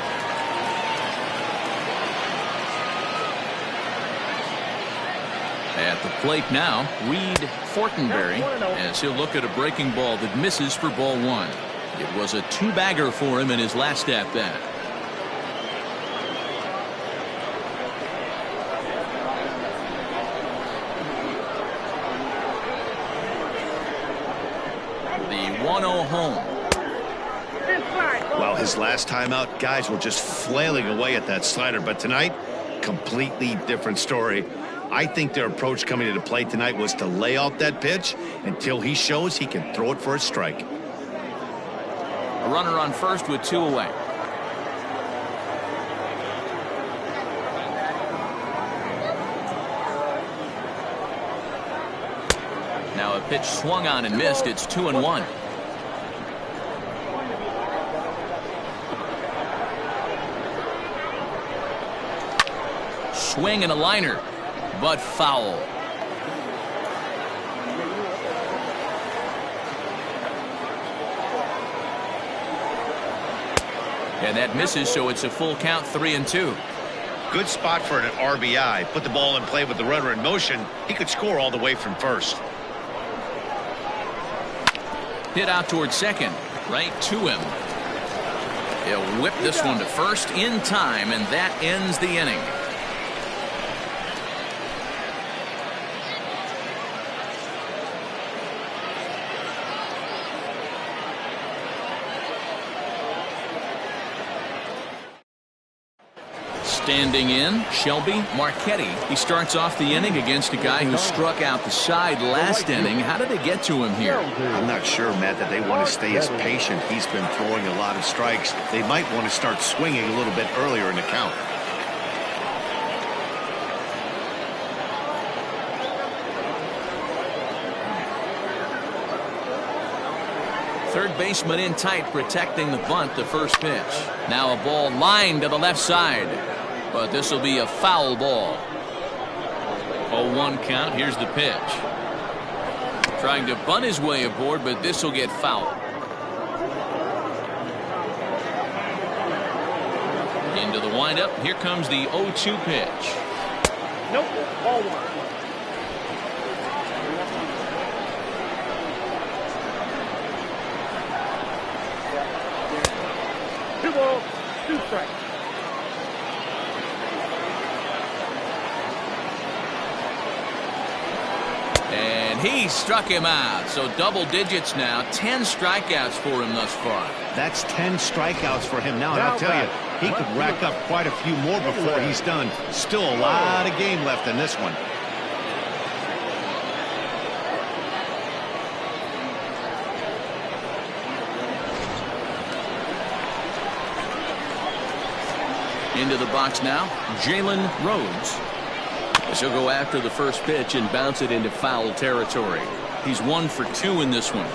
Speaker 1: At the plate now, Reed Fortenberry, as he'll look at a breaking ball that misses for ball 1. It was a 2-bagger for him in his last at-bat. The 1-0 home.
Speaker 2: Well, his last time out, guys were just flailing away at that slider, but tonight, completely different story. I think their approach coming to the plate tonight was to lay off that pitch until he shows he can throw it for a strike.
Speaker 1: A runner on first with 2 away. Now a pitch swung on and missed. It's 2-1. Swing and a liner, but foul. And that misses, so it's a full count. 3-2.
Speaker 2: Good spot for an RBI. Put the ball in play with the runner in motion. He could score all the way from first.
Speaker 1: Hit out towards second, right to him. He'll whip this one to first in time, and that ends the inning. Standing in, Shelby Marchetti. He starts off the inning against a guy who struck out the side last inning. How did they get to him here?
Speaker 2: I'm not sure, Matt, that they want to stay as patient. He's been throwing a lot of strikes. They might want to start swinging a little bit earlier in the count.
Speaker 1: Third baseman in tight, protecting the bunt. The first pitch. Now a ball lined to the left side. But this will be a foul ball. 0-1 count. Here's the pitch. Trying to bunt his way aboard, but this will get fouled. Into the windup. Here comes the 0-2 pitch.
Speaker 5: Nope. Ball 1. 2 balls, 2 strikes.
Speaker 1: And he struck him out. So double digits now. 10 strikeouts for him thus far.
Speaker 2: That's 10 strikeouts for him now, and I'll tell you, he could rack up quite a few more before he's done. Still a lot of game left in this one.
Speaker 1: Into the box now, Jalen Rhodes. He'll go after the first pitch and bounce it into foul territory. He's 1 for 2 in this one.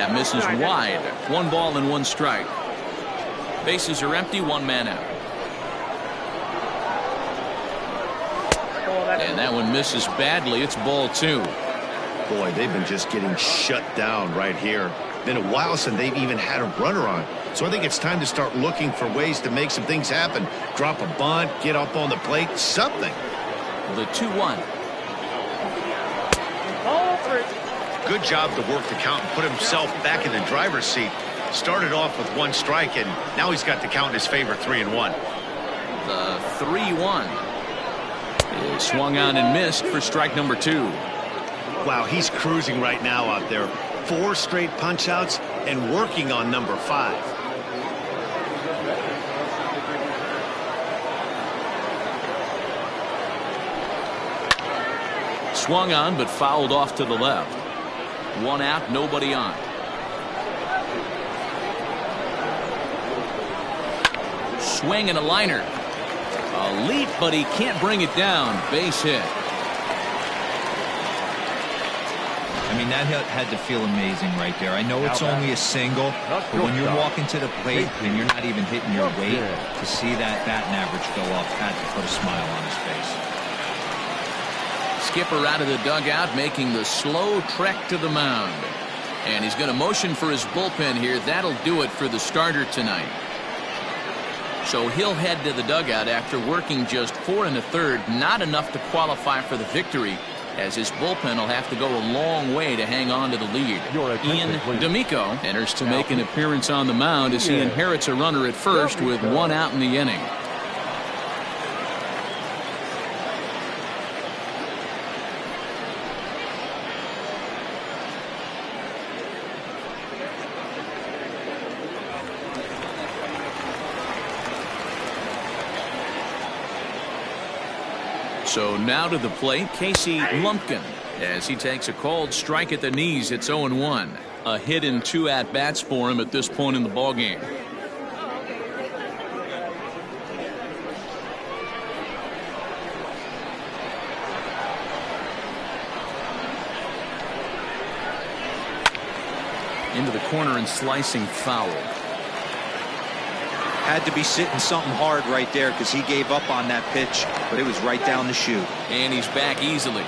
Speaker 1: That misses wide. 1 ball and 1 strike. Bases are empty, 1 man out. And that one misses badly. It's ball 2.
Speaker 2: Boy, they've been just getting shut down right here. Been a while since they've even had a runner on. So I think it's time to start looking for ways to make some things happen. Drop a bunt, get up on the plate, something.
Speaker 1: The 2-1.
Speaker 2: Good job to work the count and put himself back in the driver's seat. Started off with 1 strike, and now he's got the count in his favor, 3-1.
Speaker 1: The 3-1 is swung on and missed for strike number 2.
Speaker 2: Wow, he's cruising right now out there. 4 straight punch-outs and working on number 5.
Speaker 1: Swung on but fouled off to the left. 1 out, nobody on. Swing and a liner. A leap, but he can't bring it down. Base hit.
Speaker 4: I mean, that had to feel amazing right there. I know it's only a single, but when you're walking to the plate and you're not even hitting your weight, to see that batting average go up had to put a smile on his face.
Speaker 1: Skipper out of the dugout, making the slow trek to the mound. And he's going to motion for his bullpen here. That'll do it for the starter tonight. So he'll head to the dugout after working just 4 1/3, not enough to qualify for the victory, as his bullpen will have to go a long way to hang on to the lead. Ian D'Amico enters to make an appearance on the mound as he inherits a runner at first with 1 out in the inning. So now to the plate, Casey Lumpkin, as he takes a called strike at the knees. It's 0-1. A hit in 2 at-bats for him at this point in the ballgame. Into the corner and slicing foul.
Speaker 4: Had to be sitting something hard right there because he gave up on that pitch, but it was right down the chute.
Speaker 1: And he's back easily.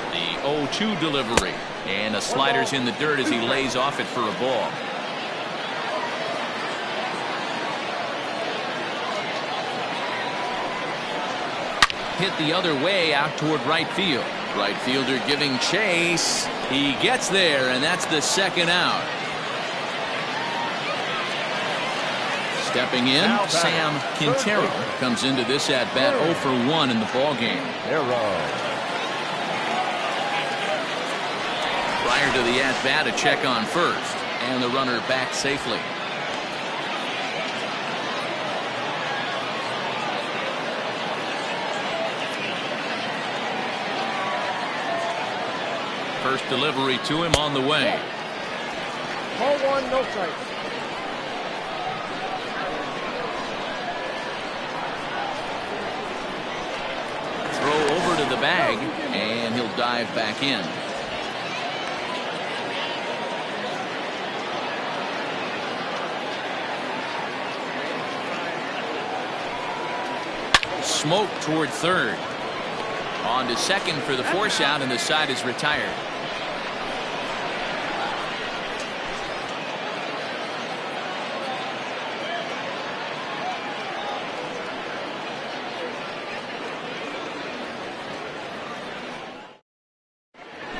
Speaker 1: The 0-2 delivery. And a slider's in the dirt as he lays off it for a ball. Hit the other way out toward right field. Right fielder giving chase. He gets there, and that's the 2nd out. Stepping in, Sam Quintero comes into this at bat 0 for 1 in the ballgame. Prior to the at bat, a check on first, and the runner back safely. First delivery to him on the way.
Speaker 5: Ball 1, no strike.
Speaker 1: Throw over to the bag, and he'll dive back in. Smoke toward third. On to second for the force out, and the side is retired.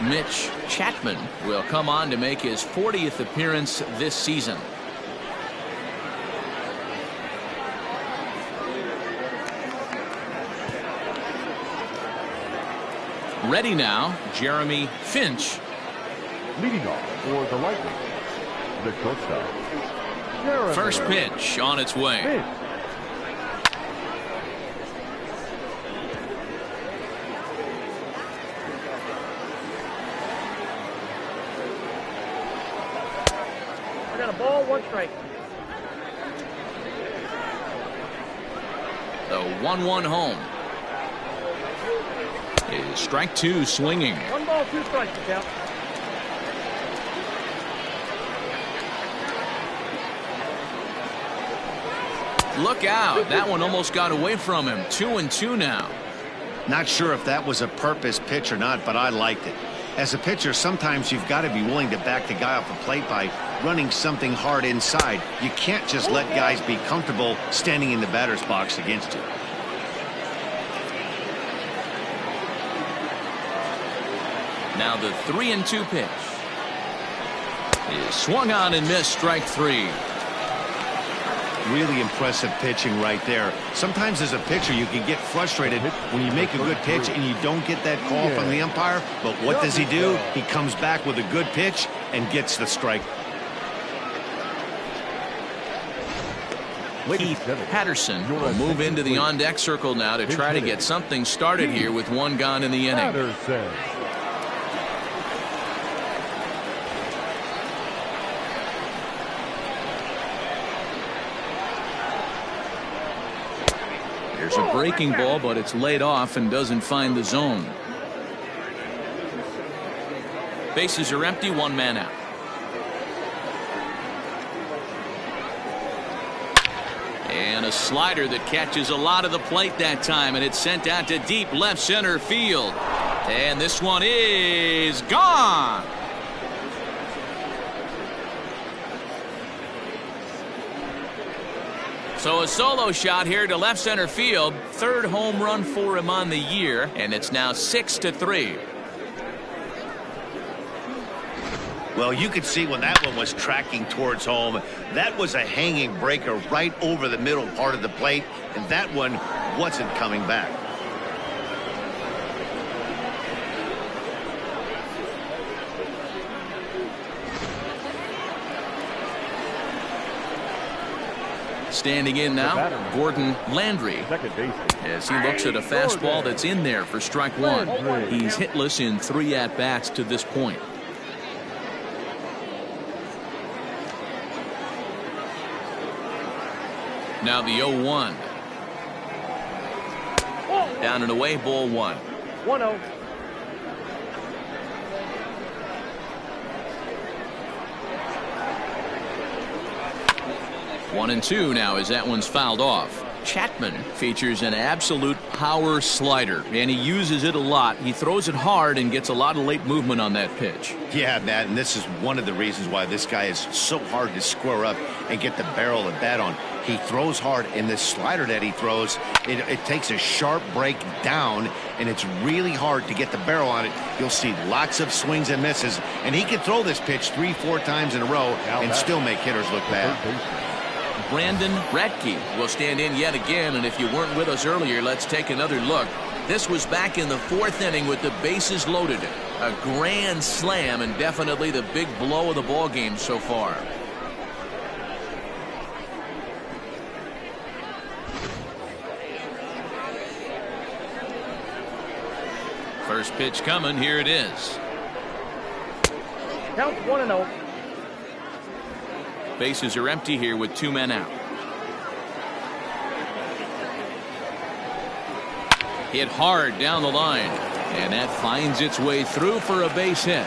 Speaker 1: Mitch Chapman will come on to make his 40th appearance this season. Ready now, Jeremy Finch.
Speaker 3: Leading off for the Lightning, the shortstop, Jeremy
Speaker 1: First pitch on its way.
Speaker 3: Finch.
Speaker 5: I got a ball, 1 strike.
Speaker 1: The 1-1 home. Is strike 2 swinging.
Speaker 5: 1 ball, 2 strikes to count.
Speaker 1: Look out. That one almost got away from him. 2-2 now.
Speaker 2: Not sure if that was a purpose pitch or not, but I liked it. As a pitcher, sometimes you've got to be willing to back the guy off the plate by running something hard inside. You can't just let guys be comfortable standing in the batter's box against you.
Speaker 1: Now the 3-2 pitch is swung on and missed. Strike 3.
Speaker 2: Really impressive pitching right there. Sometimes as a pitcher you can get frustrated when you make a good pitch and you don't get that call from the umpire. But what does he do? He comes back with a good pitch and gets the strike.
Speaker 1: Keith Patterson will move into the on-deck circle now to try to get something started here with 1 gone in the inning. There's a breaking ball, but it's laid off and doesn't find the zone. Bases are empty, 1 man out. And a slider that catches a lot of the plate that time, and it's sent out to deep left center field. And this one is gone. So a solo shot here to left center field. 3rd home run for him on the year, and it's now 6-3.
Speaker 2: Well, you could see when that one was tracking towards home, that was a hanging breaker right over the middle part of the plate, and that one wasn't coming back.
Speaker 1: Standing in now, Gordon Landry, as he looks at a fastball that's in there for strike 1. He's hitless in 3 at-bats to this point. Now the 0-1. Down and away, ball 1.
Speaker 5: 1-0.
Speaker 1: One and 2 now as that one's fouled off. Chapman features an absolute power slider, and he uses it a lot. He throws it hard and gets a lot of late movement on that pitch.
Speaker 2: Yeah, Matt, and this is one of the reasons why this guy is so hard to square up and get the barrel of bat on. He throws hard, and this slider that he throws, it takes a sharp break down, and it's really hard to get the barrel on it. You'll see lots of swings and misses, and he can throw this pitch 3-4 times in a row and still make hitters look bad.
Speaker 1: Brandon Radke will stand in yet again, and if you weren't with us earlier, let's take another look. This was back in the 4th inning with the bases loaded. A grand slam, and definitely the big blow of the ball game so far. First pitch coming. Here it is.
Speaker 5: Count 1-0.
Speaker 1: Bases are empty here with 2 men out. Hit hard down the line, and that finds its way through for a base hit.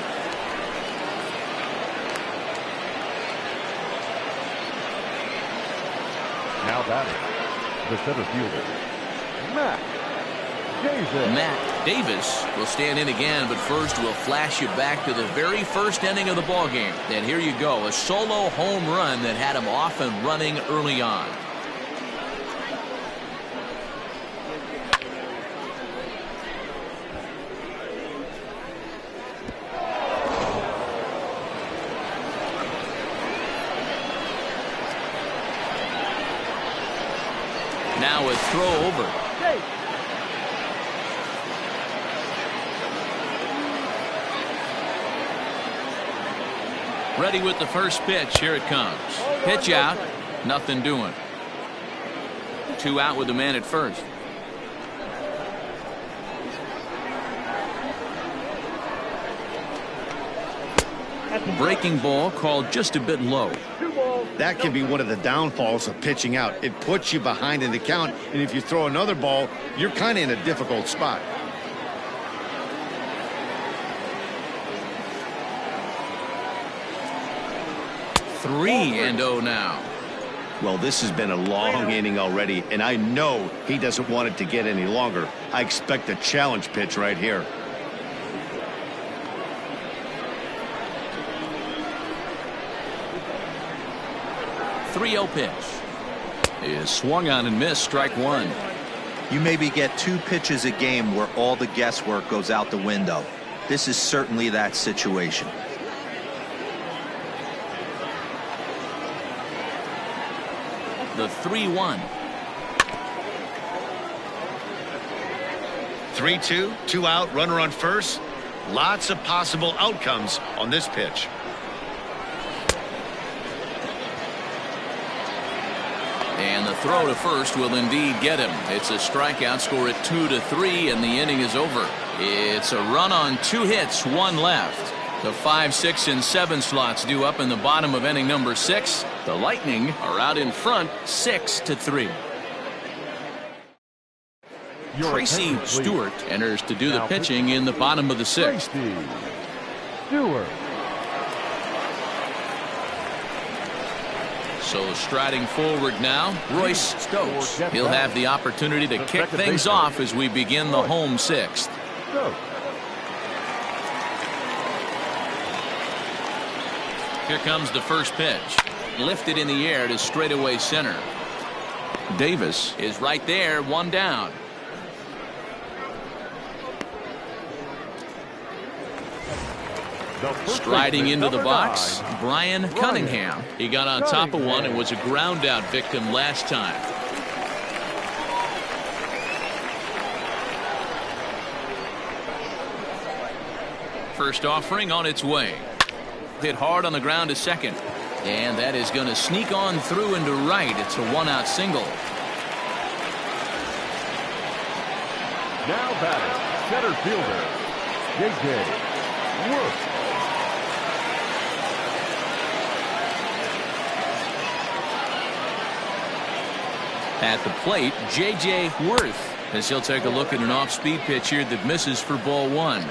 Speaker 3: Now batting, the center fielder, Matt
Speaker 1: Davis will stand in again, but first we'll flash you back to the very first inning of the ball game. And here you go, a solo home run that had him off and running early on. Now a throw over. Ready with the first pitch. Here it comes. Pitch out. Nothing doing. 2 out with the man at first. Breaking ball called just a bit low.
Speaker 5: 2 balls.
Speaker 2: That can be one of the downfalls of pitching out. It puts you behind in the count, and if you throw another ball, you're kind of in a difficult spot.
Speaker 1: Three and 0 now.
Speaker 2: Well, this has been a long inning already, and I know he doesn't want it to get any longer. I expect a challenge pitch right here.
Speaker 1: Three-zero pitch is swung on and missed. Strike one.
Speaker 4: You maybe get 2 pitches a game where all the guesswork goes out the window. This is certainly that situation.
Speaker 1: The 3-1.
Speaker 2: 3-2, 2 out, runner on first. Lots of possible outcomes on this pitch.
Speaker 1: And the throw to first will indeed get him. It's a strikeout. Score at 2-3, and the inning is over. It's a run on 2 hits, 1 left. The 5, 6, and 7 slots due up in the bottom of inning number 6. The Lightning are out in front, 6-3. Tracy Stewart enters to do the pitching in the bottom of the 6th.
Speaker 3: Stewart.
Speaker 1: So striding forward now, Royce Stokes. He'll have the opportunity to kick things off as we begin the home 6th. Here comes the first pitch. Lifted in the air to straightaway center. Davis is right there, 1 down. Striding into the box, Brian Cunningham. He got on top of one and was a ground out victim last time. First offering on its way. Hit hard on the ground to second. And that is going to sneak on through into right. It's a 1-out single.
Speaker 3: Now batting, center fielder, J.J. Worth.
Speaker 1: At the plate, J.J. Worth, as he'll take a look at an off-speed pitch here that misses for ball 1.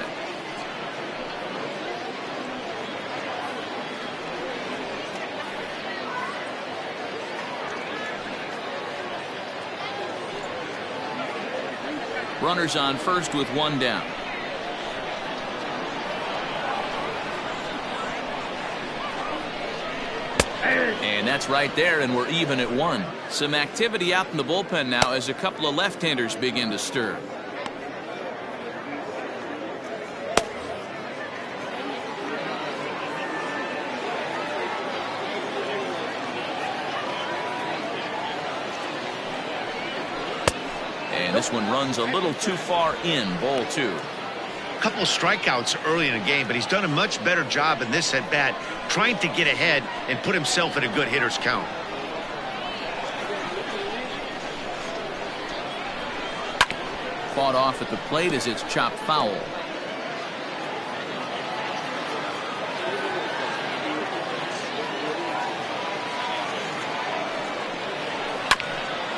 Speaker 1: Runners on first with 1 down. And that's right there, and we're even at 1. Some activity out in the bullpen now as a couple of left-handers begin to stir. And this one runs a little too far in, ball 2.
Speaker 2: Couple of strikeouts early in the game, but he's done a much better job in this at bat, trying to get ahead and put himself in a good hitter's count.
Speaker 1: Fought off at the plate as it's chopped foul.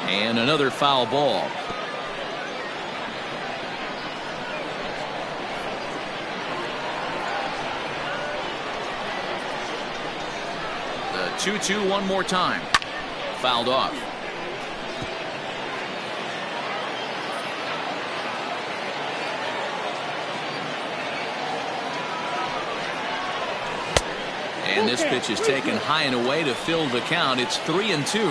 Speaker 1: And another foul ball. The 2-2 one more time. Fouled off. And this pitch is taken high and away to fill the count. It's 3-2.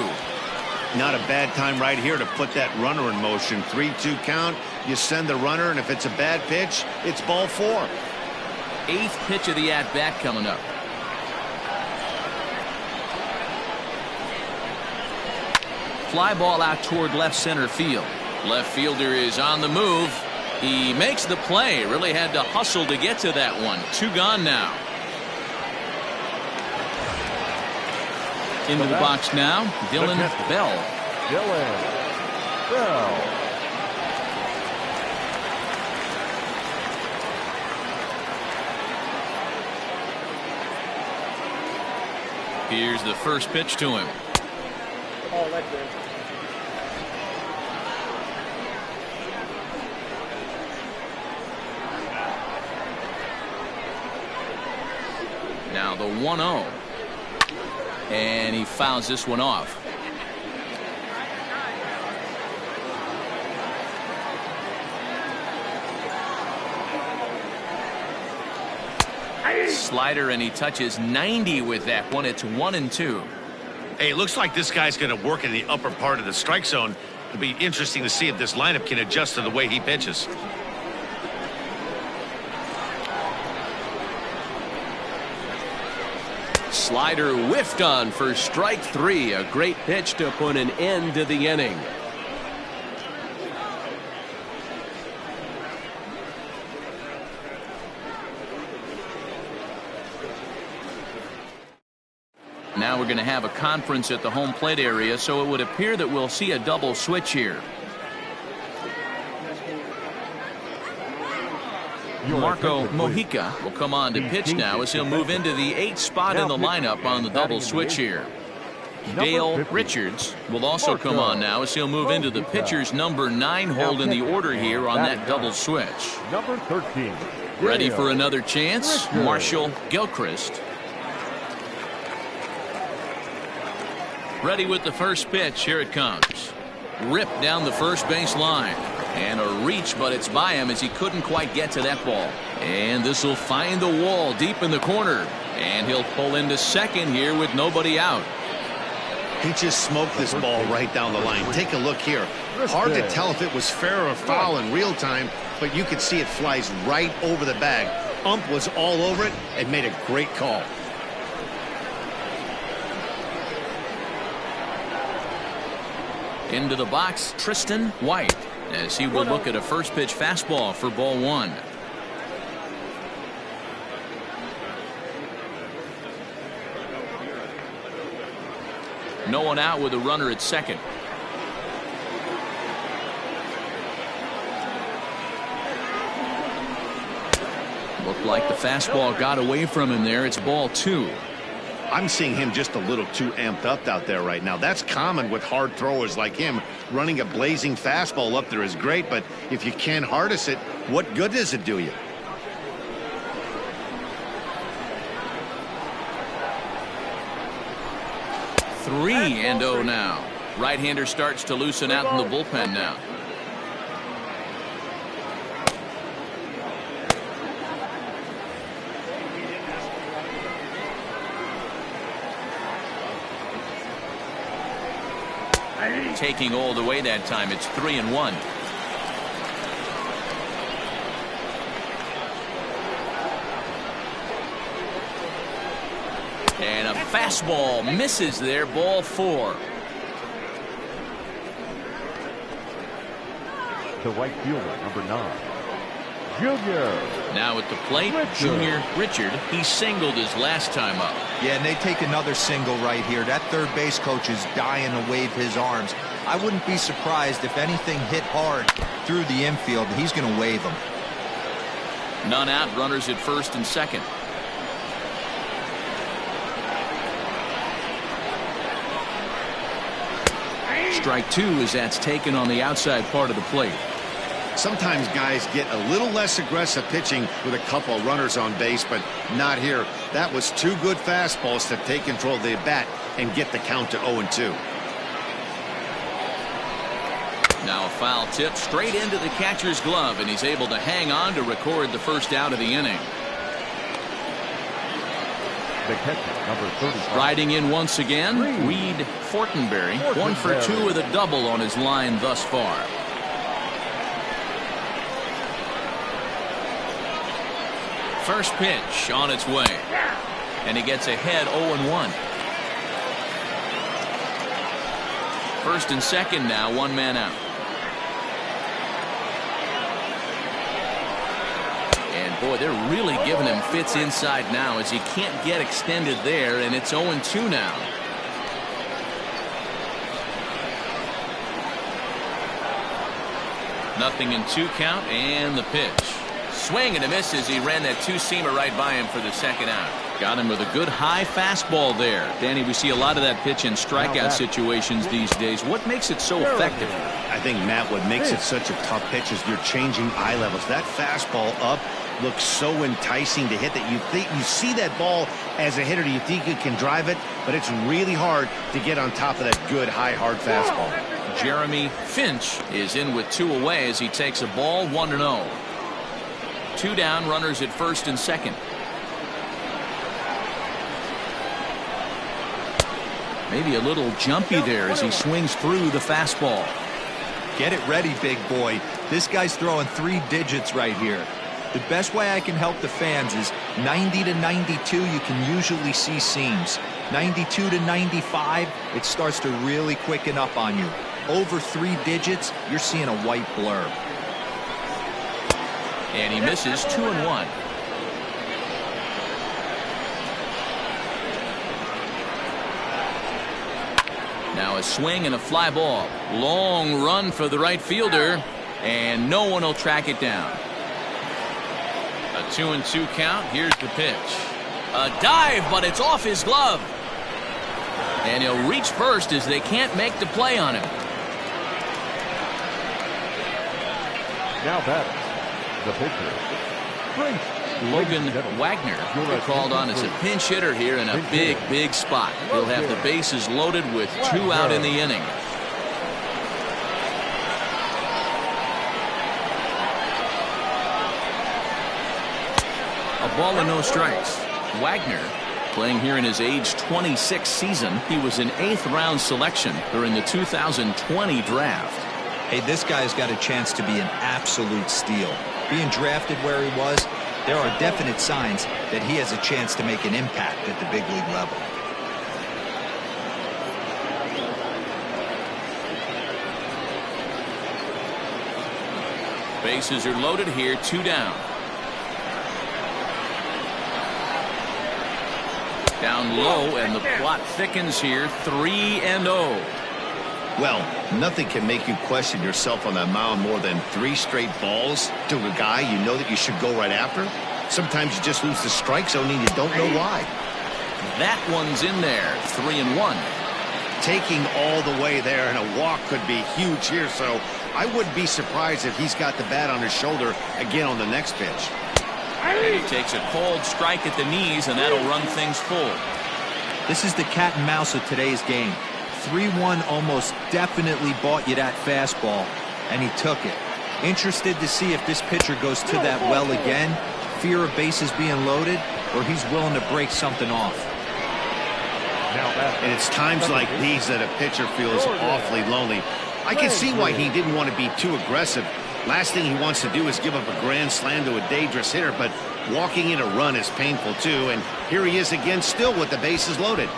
Speaker 2: Not a bad time right here to put that runner in motion. 3-2 count. You send the runner, and if it's a bad pitch, it's ball 4.
Speaker 1: 8th pitch of the at-bat coming up. Fly ball out toward left center field. Left fielder is on the move. He makes the play. Really had to hustle to get to that one. 2 gone now. Into the box now, Dylan Bell.
Speaker 3: Dylan Bell.
Speaker 1: Here's the first pitch to him.
Speaker 5: Oh, that's good.
Speaker 1: Now the 1-0. And he fouls this one off. Slider, and he touches 90 with that one. It's 1-2.
Speaker 2: Hey, it looks like this guy's going to work in the upper part of the strike zone. It'll be interesting to see if this lineup can adjust to the way he pitches.
Speaker 6: Slider whiffed on for strike 3. A great pitch to put an end to the inning.
Speaker 1: Now we're going to have a conference at the home plate area, so it would appear that we'll see a double switch here. Marco Mojica will come on to pitch now as he'll move into the 8th spot in the lineup on the double switch here. Dale Richards will also come on now as he'll move into the pitcher's number 9 hold in the order here on that double switch.
Speaker 3: Number 13.
Speaker 1: Ready for another chance, Marshall Gilchrist. Ready with the first pitch. Here it comes. Ripped down the first base line. And a reach, but it's by him as he couldn't quite get to that ball. And this will find the wall deep in the corner. And he'll pull into second here with nobody out.
Speaker 2: He just smoked this ball right down the line. Take a look here. Hard to tell if it was fair or foul in real time, but you could see it flies right over the bag. Ump was all over it and made a great call.
Speaker 1: Into the box, Tristan White, as he will look at a first pitch fastball for ball 1. No one out with a runner at second. Looked like the fastball got away from him there. It's ball 2.
Speaker 2: I'm seeing him just a little too amped up out there right now. That's common with hard throwers like him. Running a blazing fastball up there is great, but if you can't harness it, what good does it do you?
Speaker 1: Three and 0 now. Right-hander starts to loosen out in the bullpen now. Taking all the way that time. It's 3-1. And a fastball misses there. Ball 4.
Speaker 3: The right fielder, number 9. Junior.
Speaker 1: Now at the plate, Junior Richard. He singled his last time up.
Speaker 4: Yeah, and they take another single right here. That third base coach is dying to wave his arms. I wouldn't be surprised if anything hit hard through the infield. He's going to wave them.
Speaker 1: None out. Runners at first and second. Strike 2 as that's taken on the outside part of the plate.
Speaker 2: Sometimes guys get a little less aggressive pitching with a couple of runners on base, but not here. That was 2 good fastballs to take control of the bat and get the count to 0-2.
Speaker 1: Now a foul tip straight into the catcher's glove, and he's able to hang on to record the first out of the inning.
Speaker 3: The catcher, number 35.
Speaker 1: Riding in once again, Reed Fortenberry. 1 for 2 with a double on his line thus far. First pitch on its way. And he gets ahead 0-1. First and second now, 1 man out. And boy, they're really giving him fits inside now as he can't get extended there, and it's 0-2 now. Nothing in 2 count, and the pitch. swing and a miss as he ran that two-seamer right by him for the second out. Got him with a good high fastball there. Danny, we see a lot of that pitch in strikeout situations these days. What makes it so effective?
Speaker 2: I think, Matt, what makes it such a tough pitch is you're changing eye levels. That fastball up looks so enticing to hit that you see that ball as a hitter, you think you can drive it, but it's really hard to get on top of that good high hard fastball.
Speaker 1: Jeremy Finch is in with 2 away as he takes a ball 1-0. 2 down, runners at first and second. Maybe a little jumpy there as he swings through the fastball.
Speaker 4: Get it ready, big boy. This guy's throwing 3 digits right here. The best way I can help the fans is 90 to 92, you can usually see seams. 92 to 95, it starts to really quicken up on you. Over 3 digits, you're seeing a white blur.
Speaker 1: And he misses 2-1. Now a swing and a fly ball. Long run for the right fielder, and no one will track it down. A 2-2 count. Here's the pitch. A dive, but it's off his glove. And he'll reach first as they can't make the play on him.
Speaker 3: Now batting, the pitcher,
Speaker 1: Logan Wagner called on as a pinch hitter here in a big spot. He'll have the bases loaded with 2 out in the inning. A ball and no strikes. Wagner, playing here in his age 26 season, he was an 8th round selection during the 2020 draft.
Speaker 4: Hey, this guy's got a chance to be an absolute steal. Being drafted where he was, there are definite signs that he has a chance to make an impact at the big league level.
Speaker 1: Bases are loaded here, 2 down. Down low, and the plot thickens here, 3-0.
Speaker 2: Well, nothing can make you question yourself on that mound more than 3 straight balls to a guy you know that you should go right after. Sometimes you just lose the strike zone and you don't know why.
Speaker 1: That one's in there, 3-1.
Speaker 2: Taking all the way there, and a walk could be huge here, so I wouldn't be surprised if he's got the bat on his shoulder again on the next pitch.
Speaker 1: And he takes a cold strike at the knees, and that'll run things full.
Speaker 4: This is the cat and mouse of today's game. 3-1 almost definitely bought you that fastball, and he took it. Interested to see if this pitcher goes to that well again, fear of bases being loaded, or he's willing to break something off.
Speaker 2: And it's times like these that a pitcher feels awfully lonely. I can see why he didn't want to be too aggressive. Last thing he wants to do is give up a grand slam to a dangerous hitter, but walking in a run is painful too, and here he is again still with the bases loaded.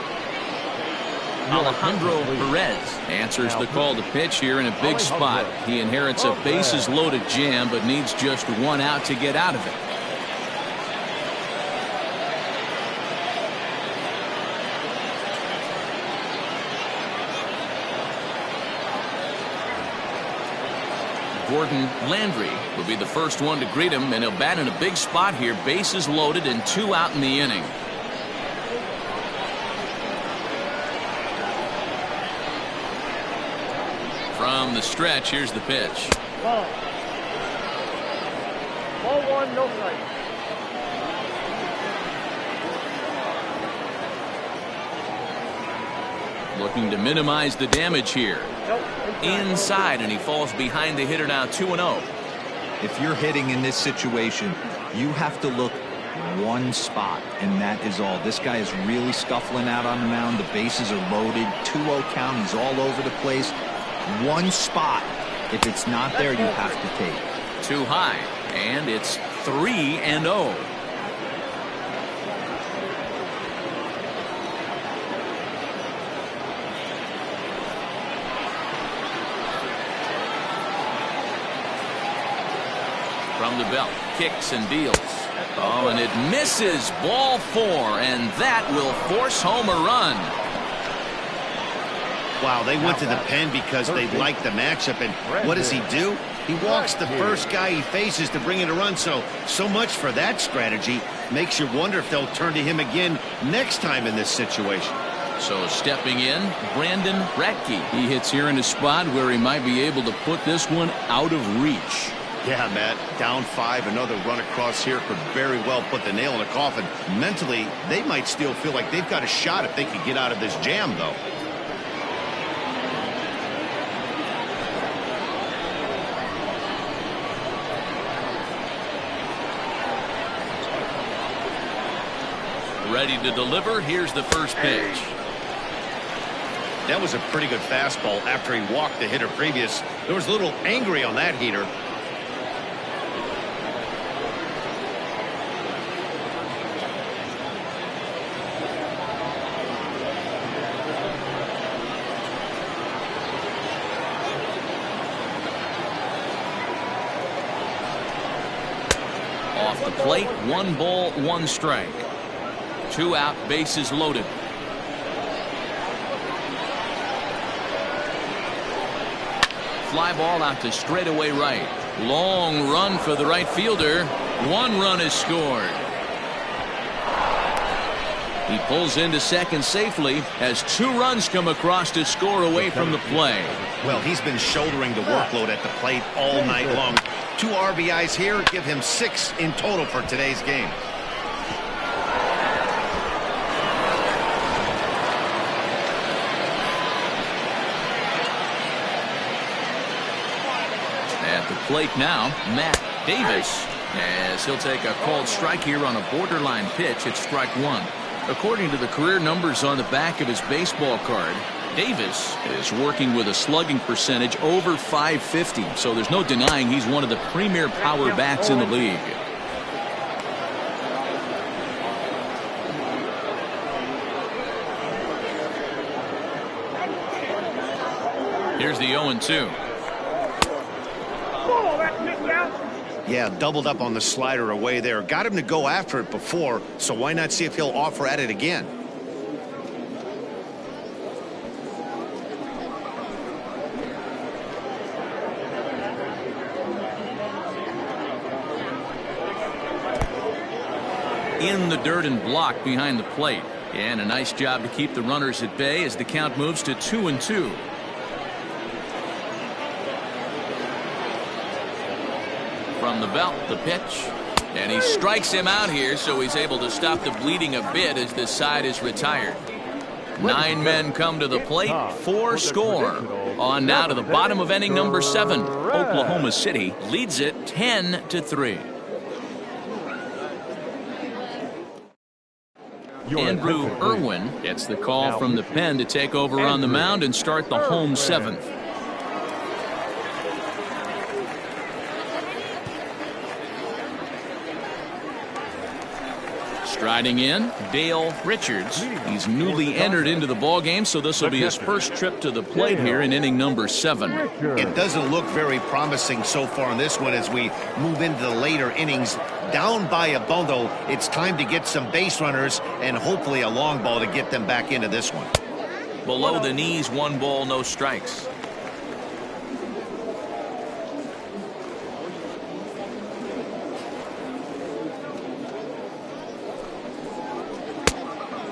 Speaker 1: Alejandro Perez answers the call to pitch here in a big spot. He inherits a bases loaded jam, but needs just 1 out to get out of it. Gordon Landry will be the first one to greet him, and he'll bat in a big spot here. Bases loaded and 2 out in the inning. From the stretch, here's the pitch.
Speaker 5: Ball 1, no strike.
Speaker 1: Looking to minimize the damage here. Inside, and he falls behind the hitter now, 2-0.
Speaker 4: If you're hitting in this situation, you have to look one spot, and that is all. This guy is really scuffling out on the mound. The bases are loaded. 2-0 count. He's all over the place. One spot. If it's not there, you have to take.
Speaker 1: Too high, and it's 3-0. From the belt, kicks and deals. Oh, and it misses. Ball 4, and that will force home a run.
Speaker 2: Wow, they went to the pen because they liked the matchup, and what does he do? He walks the first guy he faces to bring in a run, so much for that strategy. Makes you wonder if they'll turn to him again next time in this situation.
Speaker 1: So stepping in, Brandon Ratke. He hits here in a spot where he might be able to put this one out of reach.
Speaker 2: Yeah, Matt, down 5, another run across here could very well put the nail in the coffin. Mentally, they might still feel like they've got a shot if they could get out of this jam, though.
Speaker 1: Ready to deliver. Here's the first pitch.
Speaker 2: That was a pretty good fastball after he walked the hitter previous. There was a little angry on that heater.
Speaker 1: Off the plate, 1 ball, 1 strike. 2 out, bases loaded. Fly ball out to straightaway right. Long run for the right fielder. 1 run is scored. He pulls into second safely as 2 runs come across to score away from the play.
Speaker 2: Well, he's been shouldering the workload at the plate all night long. 2 RBIs here give him 6 in total for today's game.
Speaker 1: At the plate now, Matt Davis, as he'll take a called strike here on a borderline pitch. It's strike 1. According to the career numbers on the back of his baseball card, Davis is working with a slugging percentage over .550, so there's no denying he's one of the premier power bats in the league. Here's the 0-2.
Speaker 2: Yeah, doubled up on the slider away there. Got him to go after it before, so why not see if he'll offer at it again?
Speaker 1: In the dirt and blocked behind the plate. And a nice job to keep the runners at bay as the count moves to 2-2. From the belt, the pitch. And he strikes him out here, so he's able to stop the bleeding a bit as this side is retired. 9 men come to the plate, 4 score. On now to the bottom of inning number 7. Oklahoma City leads it 10-3. Andrew Irwin gets the call from the pen to take over on the mound and start the home 7th. Striding in, Dale Richards. He's newly entered into the ballgame, so this will be his first trip to the plate here in inning number 7.
Speaker 2: It doesn't look very promising so far in this one as we move into the later innings. Down by a bundle, it's time to get some base runners and hopefully a long ball to get them back into this one.
Speaker 1: Below the knees, 1 ball, no strikes.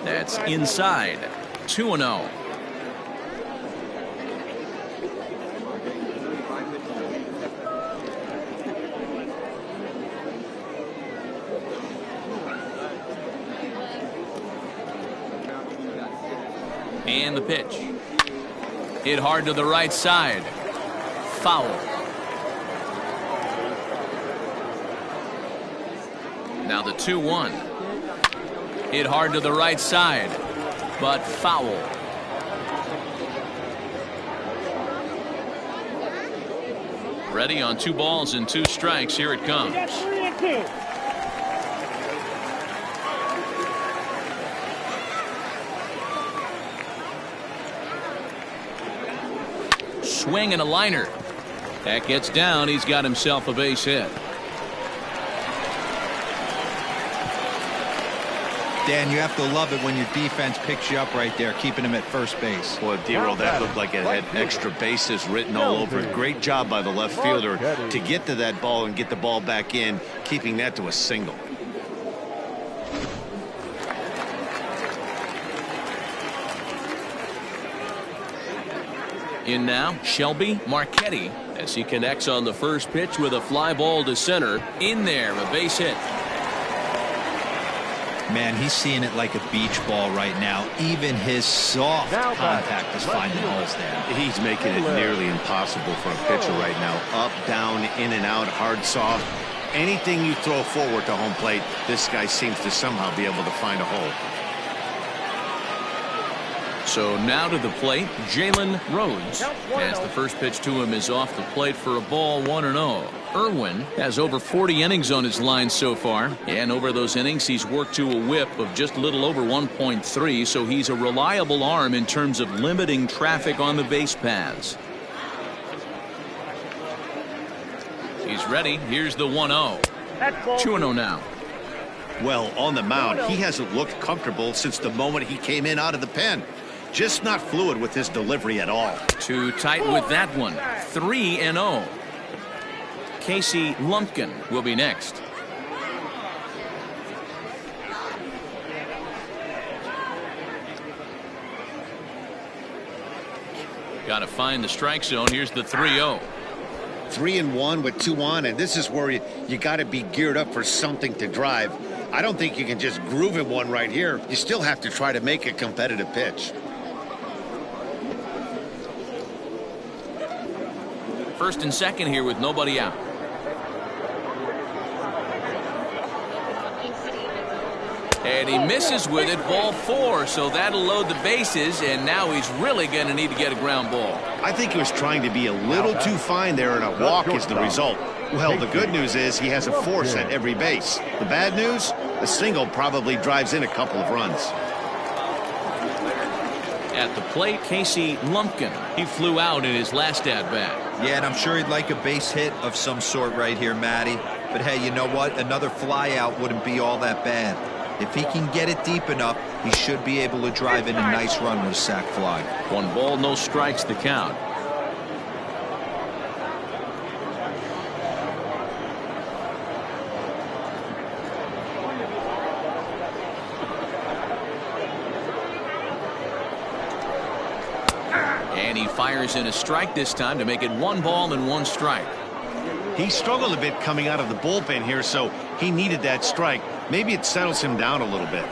Speaker 1: That's inside. 2-0. And the pitch. Hit hard to the right side. Foul. Now the 2-1. Hit hard to the right side, but foul. Ready on 2 balls and 2 strikes. Here it comes.
Speaker 5: 3-2.
Speaker 1: Swing and a liner. That gets down. He's got himself a base hit.
Speaker 4: Dan, you have to love it when your defense picks you up right there, keeping him at first base.
Speaker 2: Well, D-Roll, that looked like it had extra bases written all over it. Great job by the left fielder to get to that ball and get the ball back in, keeping that to a single.
Speaker 6: In now, Shelby Marchetti as he connects on the first pitch with a fly ball to center. In there, a base hit.
Speaker 4: Man, he's seeing it like a beach ball right now. Even his soft contact is finding holes there.
Speaker 2: He's making it nearly impossible for a pitcher right now. Up, down, in and out, hard, soft. Anything you throw forward to home plate, this guy seems to somehow be able to find a hole.
Speaker 6: So now to the plate, Jalen Rhodes. As the first pitch to him is off the plate for a ball, 1-0. Irwin has over 40 innings on his line so far, and over those innings he's worked to a whip of just a little over 1.3, so he's a reliable arm in terms of limiting traffic on the base paths. He's ready. Here's the 1-0. 2-0 now.
Speaker 2: Well, on the mound, he hasn't looked comfortable since the moment he came in out of the pen. Just not fluid with his delivery at all.
Speaker 6: Too tight with that one. 3-0. Casey Lumpkin will be next. Got to find the strike zone. Here's the 3-0.
Speaker 2: 3-1 with 2 on, and this is where you got to be geared up for something to drive. I don't think you can just groove him one right here. You still have to try to make a competitive pitch.
Speaker 6: First and second here with nobody out. And he misses with it, ball 4, so that'll load the bases, and now he's really going to need to get a ground ball.
Speaker 2: I think he was trying to be a little too fine there, and a walk is the result. Well, the good news is he has a force at every base. The bad news, a single probably drives in a couple of runs.
Speaker 6: At the plate, Casey Lumpkin. He flew out in his last at-bat.
Speaker 4: Yeah, and I'm sure he'd like a base hit of some sort right here, Matty. But hey, you know what? Another fly out wouldn't be all that bad. If he can get it deep enough, he should be able to drive in a nice run with a sac fly.
Speaker 6: 1 ball, no strikes the count. And he fires in a strike this time to make it 1 ball and 1 strike.
Speaker 2: He struggled a bit coming out of the bullpen here, so he needed that strike. Maybe it settles him down a little bit.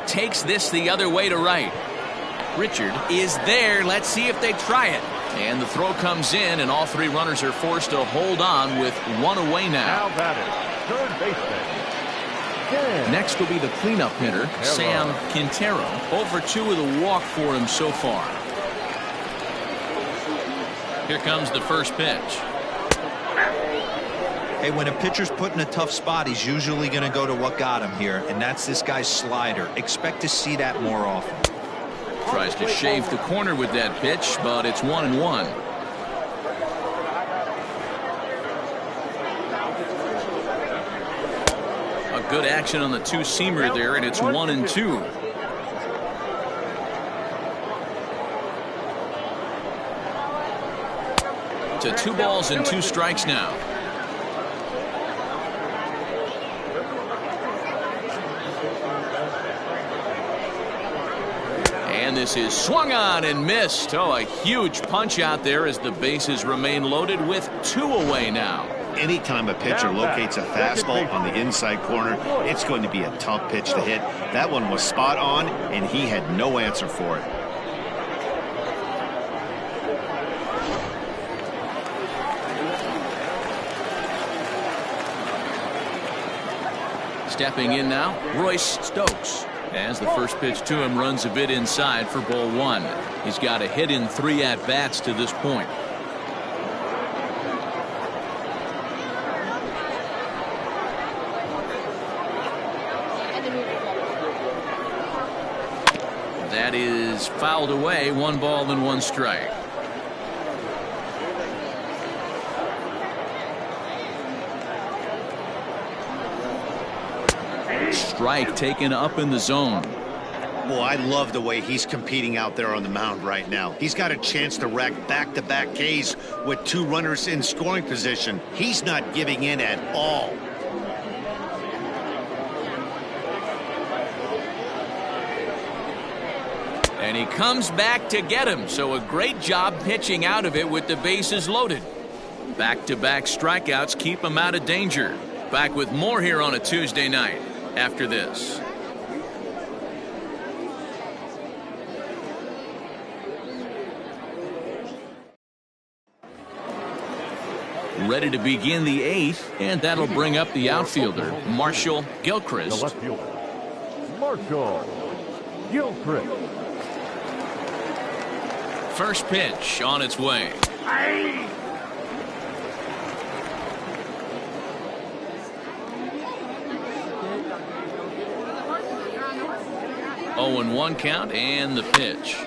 Speaker 6: Takes this the other way to right. Richard is there. Let's see if they try it. And the throw comes in, and all 3 runners are forced to hold on with 1 away now.
Speaker 3: Now batting, third baseman.
Speaker 6: Next will be the cleanup hitter, Sam Quintero. 0-for-2 with a walk for him so far. Here comes the first pitch.
Speaker 4: Hey, when a pitcher's put in a tough spot, he's usually going to go to what got him here, and that's this guy's slider. Expect to see that more often.
Speaker 6: Tries to shave the corner with that pitch, but it's 1-1. A good action on the 2-seamer there, and it's 1-2. To 2 balls and 2 strikes now. And this is swung on and missed. Oh, a huge punch out there as the bases remain loaded with 2 away now.
Speaker 2: Anytime a pitcher locates a fastball on the inside corner, it's going to be a tough pitch to hit. That one was spot on, and he had no answer for it.
Speaker 6: Stepping in now, Royce Stokes. As the first pitch to him runs a bit inside for ball 1. He's got a hit in 3 at-bats to this point. That is fouled away. 1 ball and 1 strike. strike taken up in the zone.
Speaker 2: Well, I love the way he's competing out there on the mound right now. He's got a chance to rack back-to-back Ks with 2 runners in scoring position. He's not giving in at all.
Speaker 6: And he comes back to get him, so a great job pitching out of it with the bases loaded. Back-to-back strikeouts keep him out of danger. Back with more here on a Tuesday night after this. Ready to begin the 8th, and that'll bring up the outfielder, Marshall Gilchrist.
Speaker 3: The left fielder, Marshall Gilchrist.
Speaker 6: First pitch on its way. 0-1 count and the pitch.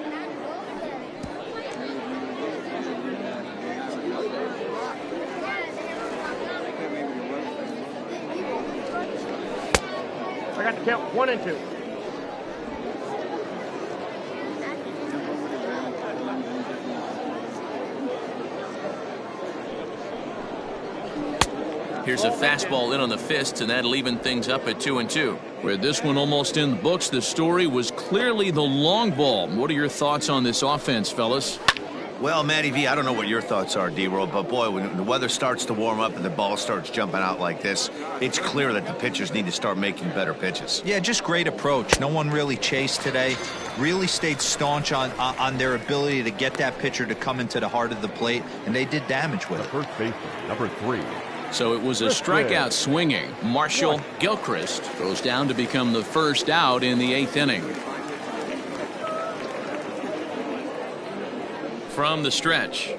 Speaker 5: I got to count 1 and 2.
Speaker 6: Here's a fastball in on the fists, and that'll even things up at 2-2. With this one almost in the books, the story was clearly the long ball. What are your thoughts on this offense, fellas?
Speaker 2: Well, Matty V, I don't know what your thoughts are, D-Roll, but boy, when the weather starts to warm up and the ball starts jumping out like this, it's clear that the pitchers need to start making better pitches.
Speaker 4: Yeah, just great approach. No one really chased today. Really stayed staunch on their ability to get that pitcher to come into the heart of the plate, and they did damage with it.
Speaker 3: First baseman, number 3.
Speaker 6: So it was a strikeout swinging. Marshall Gilchrist goes down to become the first out in the 8th inning. From the stretch,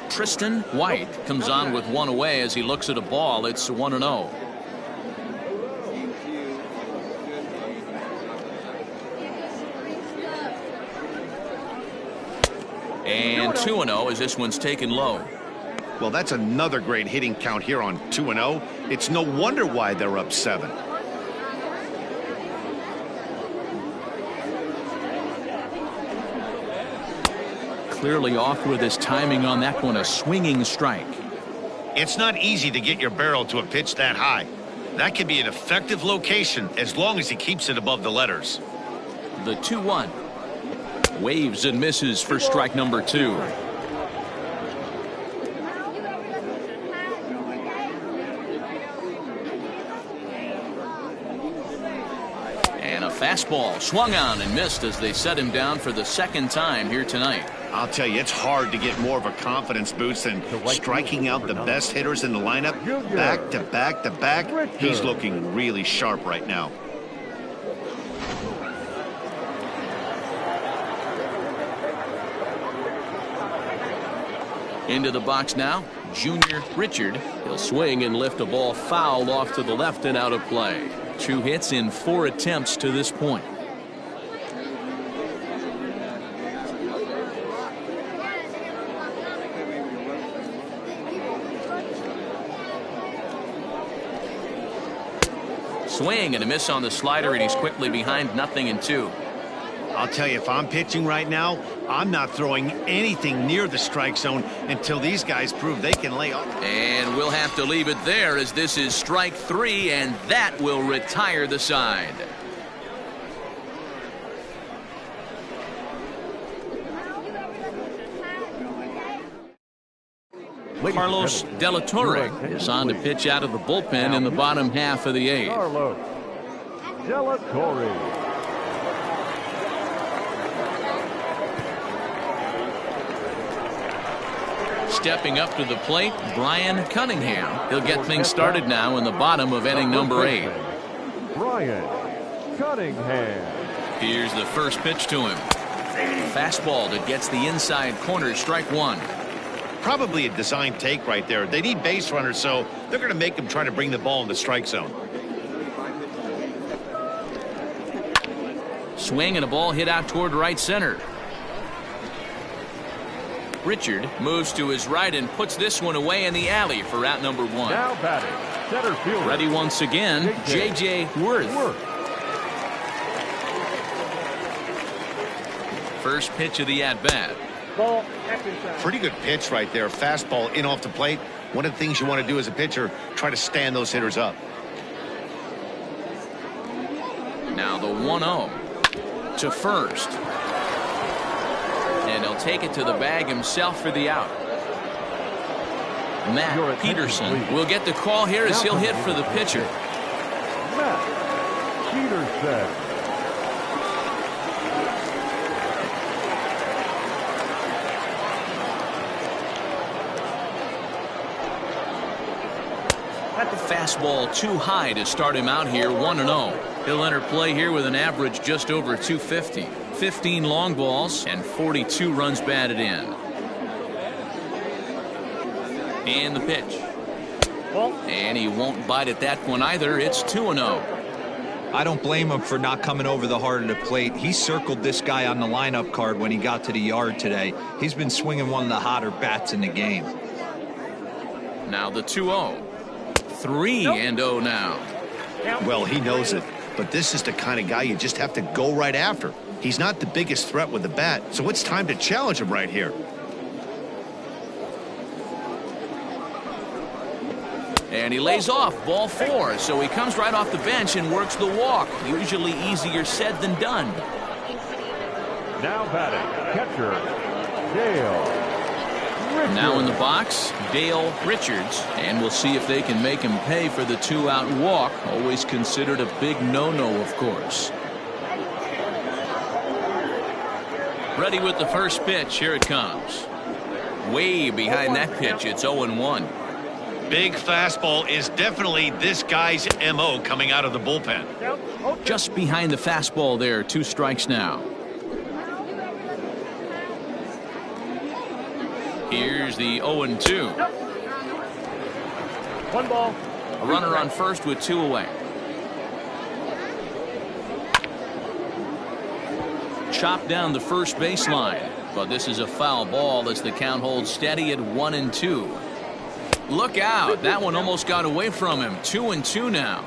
Speaker 6: Tristan White comes on with 1 away as he looks at a ball. It's 1-0. And 2-0 as this one's taken low.
Speaker 2: Well, that's another great hitting count here on 2-0. It's no wonder why they're up 7.
Speaker 6: Clearly off with his timing on that one, a swinging strike.
Speaker 2: It's not easy to get your barrel to a pitch that high. That can be an effective location as long as he keeps it above the letters.
Speaker 6: The 2-1. Waves and misses for strike number 2. And a fastball swung on and missed as they set him down for the 2nd time here tonight.
Speaker 2: I'll tell you, it's hard to get more of a confidence boost than striking out the best hitters in the lineup back to back to back. He's looking really sharp right now.
Speaker 6: Into the box now, Junior Richard. He'll swing and lift a ball fouled off to the left and out of play. 2 hits in 4 attempts to this point. Swing and a miss on the slider, and he's quickly behind 0-2.
Speaker 2: I'll tell you, if I'm pitching right now, I'm not throwing anything near the strike zone until these guys prove they can lay off.
Speaker 6: And we'll have to leave it there as this is strike 3, and that will retire the side. Carlos De La Torre is on to pitch out of the bullpen in the bottom half of the 8th.
Speaker 3: Carlos De La Torre.
Speaker 6: Stepping up to the plate, Brian Cunningham. He'll get things started now in the bottom of inning number 8.
Speaker 3: Brian Cunningham.
Speaker 6: Here's the first pitch to him. Fastball that gets the inside corner, strike 1.
Speaker 2: Probably a design take right there. They need base runners, so they're going to make them try to bring the ball in the strike zone.
Speaker 6: Swing and a ball hit out toward right center. Richard moves to his right and puts this one away in the alley for out number 1.
Speaker 3: Now batting, center fielder.
Speaker 6: Ready once again, J.J. Worth. First pitch of the at-bat.
Speaker 5: Ball, action sign.
Speaker 2: Pretty good pitch right there. Fastball in off the plate. One of the things you want to do as a pitcher, try to stand those hitters up.
Speaker 6: Now the 1-0 to first. And he'll take it to the bag himself for the out. Matt Peterson will get the call here as he'll hit for the pitcher.
Speaker 3: Matt Peterson.
Speaker 6: Fastball too high to start him out here. 1-0. He'll enter play here with an average just over 250. 15 long balls and 42 runs batted in. And the pitch. And he won't bite at that one either. It's 2-0.
Speaker 4: I don't blame him for not coming over the heart of the plate. He circled this guy on the lineup card when he got to the yard today. He's been swinging one of the hotter bats in the game.
Speaker 6: Now the 2-0. 3-0 now.
Speaker 2: Well, he knows it, but this is the kind of guy you just have to go right after. He's not the biggest threat with the bat, so it's time to challenge him right here.
Speaker 6: And he lays off. Ball 4. So he comes right off the bench and works the walk. Usually easier said than done.
Speaker 3: Now batting, catcher, Dale Richards.
Speaker 6: Now in the box, Dale Richards. And we'll see if they can make him pay for the 2-out walk. Always considered a big no-no, of course. Ready with the first pitch. Here it comes. Way behind that pitch. It's 0-1.
Speaker 2: Big fastball is definitely this guy's MO coming out of the bullpen.
Speaker 6: Just behind the fastball there. 2 strikes now. Here's the 0-2.
Speaker 5: 1 ball.
Speaker 6: A runner on first with 2 away. Chopped down the first baseline, but this is a foul ball as the count holds steady at 1-2. Look out. That one almost got away from him. 2-2 now.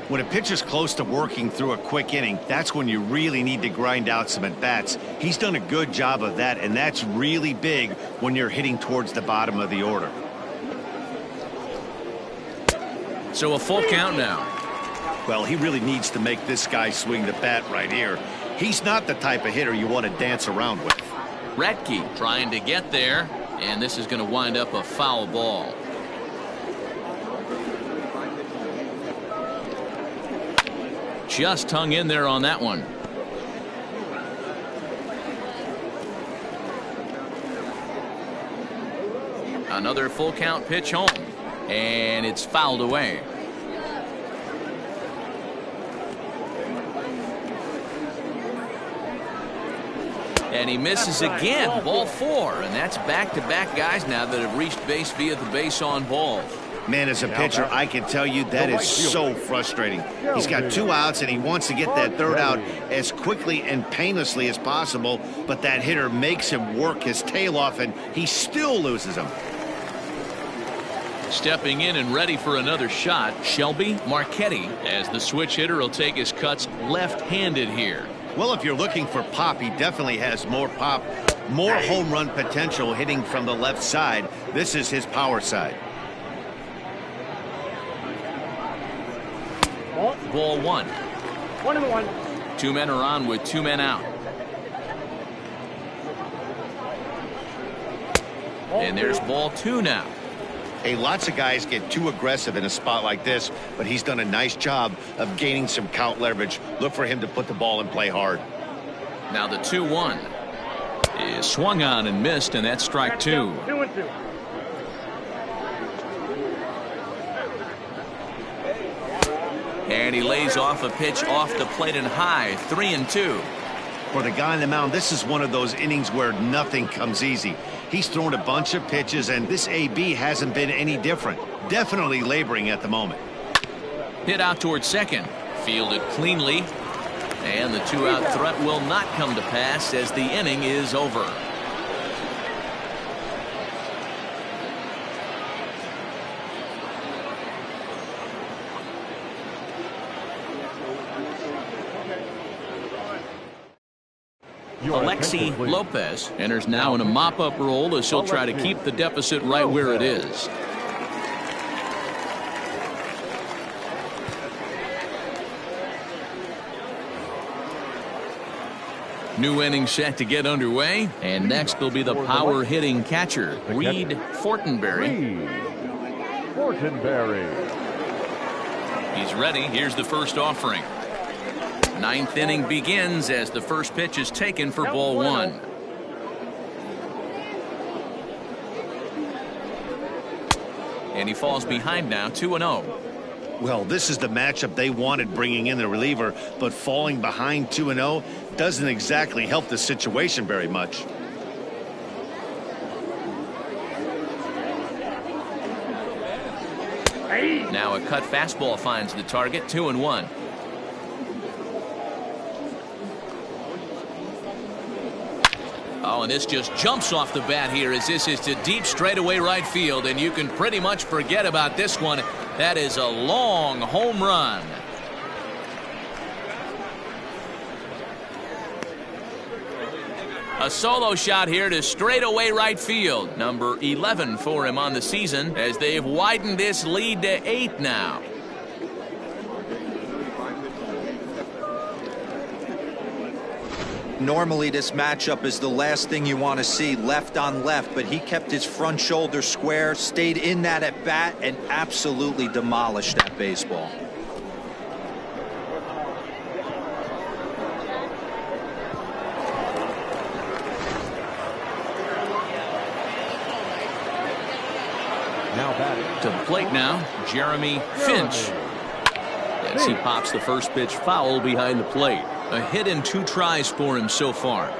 Speaker 2: When a pitcher's close to working through a quick inning, that's when you really need to grind out some at-bats. He's done a good job of that, and that's really big when you're hitting towards the bottom of the order.
Speaker 6: So a full count now.
Speaker 2: Well, he really needs to make this guy swing the bat right here. He's not the type of hitter you want to dance around with.
Speaker 6: Radke trying to get there, and this is going to wind up a foul ball. Just hung in there on that one. Another full count pitch home, and it's fouled away. And he misses again. Ball 4, and that's back-to-back guys now that have reached base via the base on ball.
Speaker 2: Man, as a pitcher, I can tell you that is so frustrating. He's got 2 outs, and he wants to get that 3rd out as quickly and painlessly as possible, but that hitter makes him work his tail off, and he still loses him.
Speaker 6: Stepping in and ready for another shot, Shelby Marchetti, as the switch hitter will take his cuts left-handed here.
Speaker 2: Well, if you're looking for pop, he definitely has more pop, more home run potential hitting from the left side. This is his power side.
Speaker 6: Ball 1.
Speaker 5: 1-1.
Speaker 6: 2 men are on with 2 men out. And there's ball 2 now.
Speaker 2: Hey, lots of guys get too aggressive in a spot like this, but he's done a nice job of gaining some count leverage. Look for him to put the ball in play hard.
Speaker 6: Now the 2-1 is swung on and missed, and that's strike 2.
Speaker 5: 2-2.
Speaker 6: And he lays off a pitch off the plate and high. 3-2.
Speaker 2: For the guy on the mound, this is one of those innings where nothing comes easy. He's thrown a bunch of pitches, and this AB hasn't been any different. Definitely laboring at the moment.
Speaker 6: Hit out towards second. Fielded cleanly. And the 2-out threat will not come to pass as the inning is over. Alexi Lopez enters now in a mop-up role as he'll try to keep the deficit right where it is. New inning set to get underway, and next will be the power hitting catcher, Reed Fortenberry. He's ready. Here's the first offering. Ninth inning begins as the first pitch is taken for ball one. And he falls behind now, 2-0.
Speaker 2: Well, this is the matchup they wanted, bringing in the reliever, but falling behind 2-0 doesn't exactly help the situation very much.
Speaker 6: Now a cut fastball finds the target, 2-1. Oh, and this just jumps off the bat here as this is to deep straightaway right field, and you can pretty much forget about this one. That is a long home run. A solo shot here to straightaway right field. Number 11 for him on the season as they've widened this lead to 8 now.
Speaker 4: Normally this matchup is the last thing you want to see, left on left, but he kept his front shoulder square, stayed in that at bat, and absolutely demolished that baseball.
Speaker 6: To the plate now, Jeremy Finch. As he pops the first pitch foul behind the plate. A hit and 2 tries for him so far.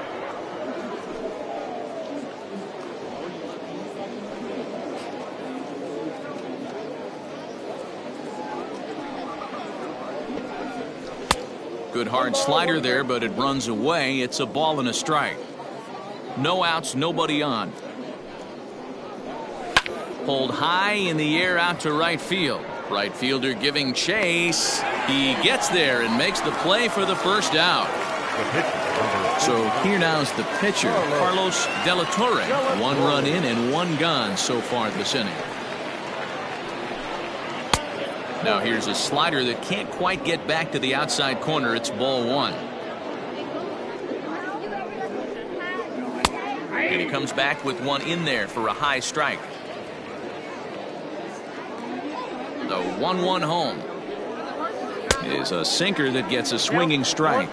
Speaker 6: Good hard slider there, but it runs away. It's a ball and a strike. No outs, nobody on. Pulled high in the air out to right field. Right fielder giving chase. He gets there and makes the play for the first out. So here now's the pitcher, Carlos De La Torre. 1 run in and 1 gone so far this inning. Now here's a slider that can't quite get back to the outside corner. It's ball 1. And he comes back with 1 in there for a high strike. The 1-1 home is a sinker that gets a swinging strike.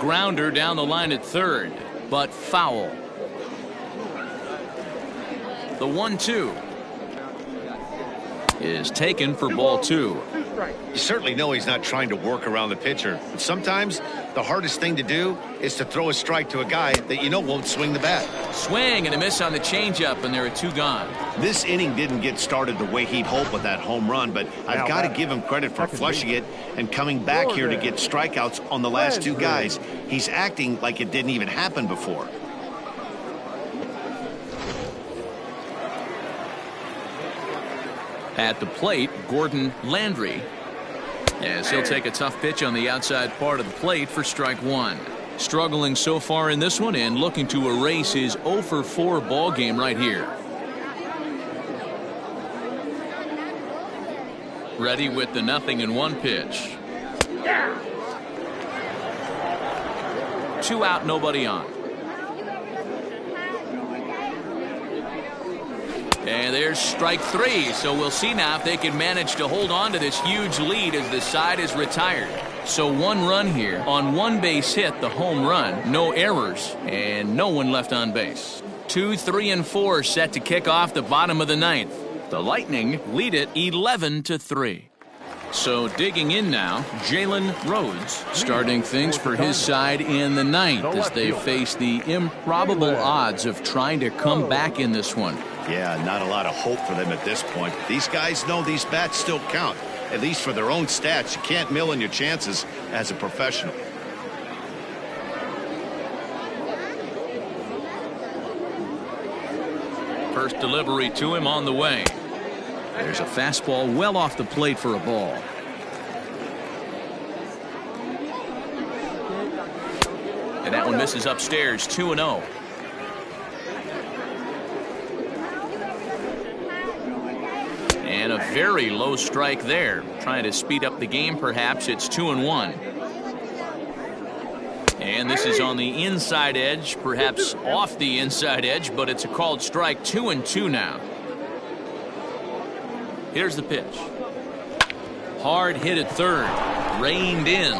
Speaker 6: Grounder down the line at third, but foul. The 1-2 is taken for ball 2.
Speaker 2: You certainly know he's not trying to work around the pitcher. But sometimes the hardest thing to do is to throw a strike to a guy that you know won't swing the bat.
Speaker 6: Swing and a miss on the changeup, and there are 2 gone.
Speaker 2: This inning didn't get started the way he'd hoped with that home run, but I've got to give him credit for flushing it and coming back here to get strikeouts on the last 2 guys. He's acting like it didn't even happen before.
Speaker 6: At the plate, Gordon Landry, as he'll take a tough pitch on the outside part of the plate for strike 1. Struggling so far in this one and looking to erase his 0-for-4 ball game right here. Ready with the 0-1 pitch. 2 out, nobody on. And there's strike 3, so we'll see now if they can manage to hold on to this huge lead as the side is retired. So 1 run here on 1 base hit, the home run, no errors, and no one left on base. 2, 3, and 4 set to kick off the bottom of the 9th. The Lightning lead it 11-3. So digging in now, Jalen Rhodes starting things for his side in the 9th as they face the improbable odds of trying to come back in this one.
Speaker 2: Yeah, not a lot of hope for them at this point. These guys know these bats still count, at least for their own stats. You can't mill in your chances as a professional.
Speaker 6: First delivery to him on the way. There's a fastball well off the plate for a ball. And that one misses upstairs, 2-0. And a very low strike there. Trying to speed up the game, perhaps. It's 2-1. And this is on the inside edge, perhaps off the inside edge, but it's a called strike. 2-2 now. Here's the pitch. Hard hit at third. Reined in.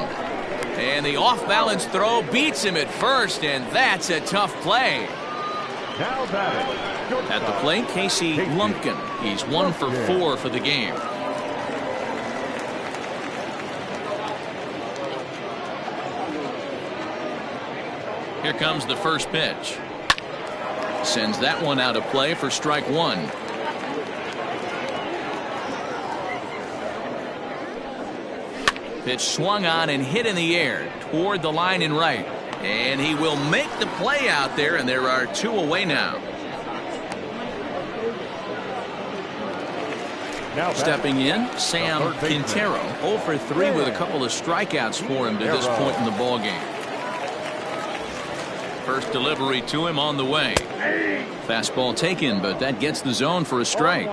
Speaker 6: And the off-balance throw beats him at first, and that's a tough play.
Speaker 3: Now batting.
Speaker 6: At the plate, Casey Lumpkin. He's 1 for 4 for the game. Here comes the first pitch. Sends that one out of play for strike 1. Pitch swung on and hit in the air toward the line and right. And he will make the play out there, and there are 2 away now. Stepping in, Sam Quintero. 0 for 3 with a couple of strikeouts for him to this point in the ballgame. First delivery to him on the way. Fastball taken, but that gets the zone for a strike.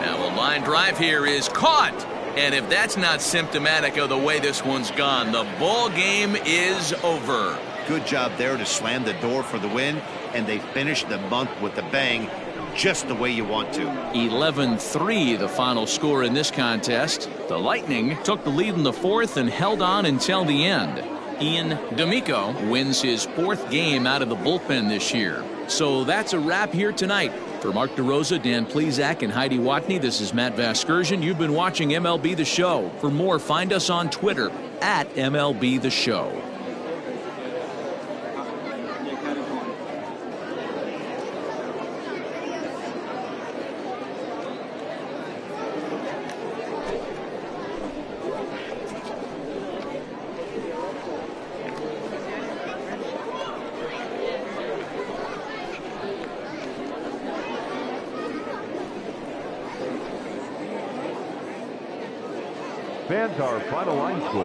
Speaker 6: Now a line drive here is caught. And if that's not symptomatic of the way this one's gone, the ball game is over.
Speaker 2: Good job there to slam the door for the win, and they finished the month with a bang, just the way you want to.
Speaker 6: 11-3 the final score in this contest. The Lightning took the lead in the 4th and held on until the end. Ian D'Amico wins his 4th game out of the bullpen this year. So that's a wrap here tonight. For Mark DeRosa, Dan Plesac, and Heidi Watney, this is Matt Vasgersian. You've been watching MLB The Show. For more, find us on Twitter at MLB The Show.
Speaker 3: Fans, our final line score.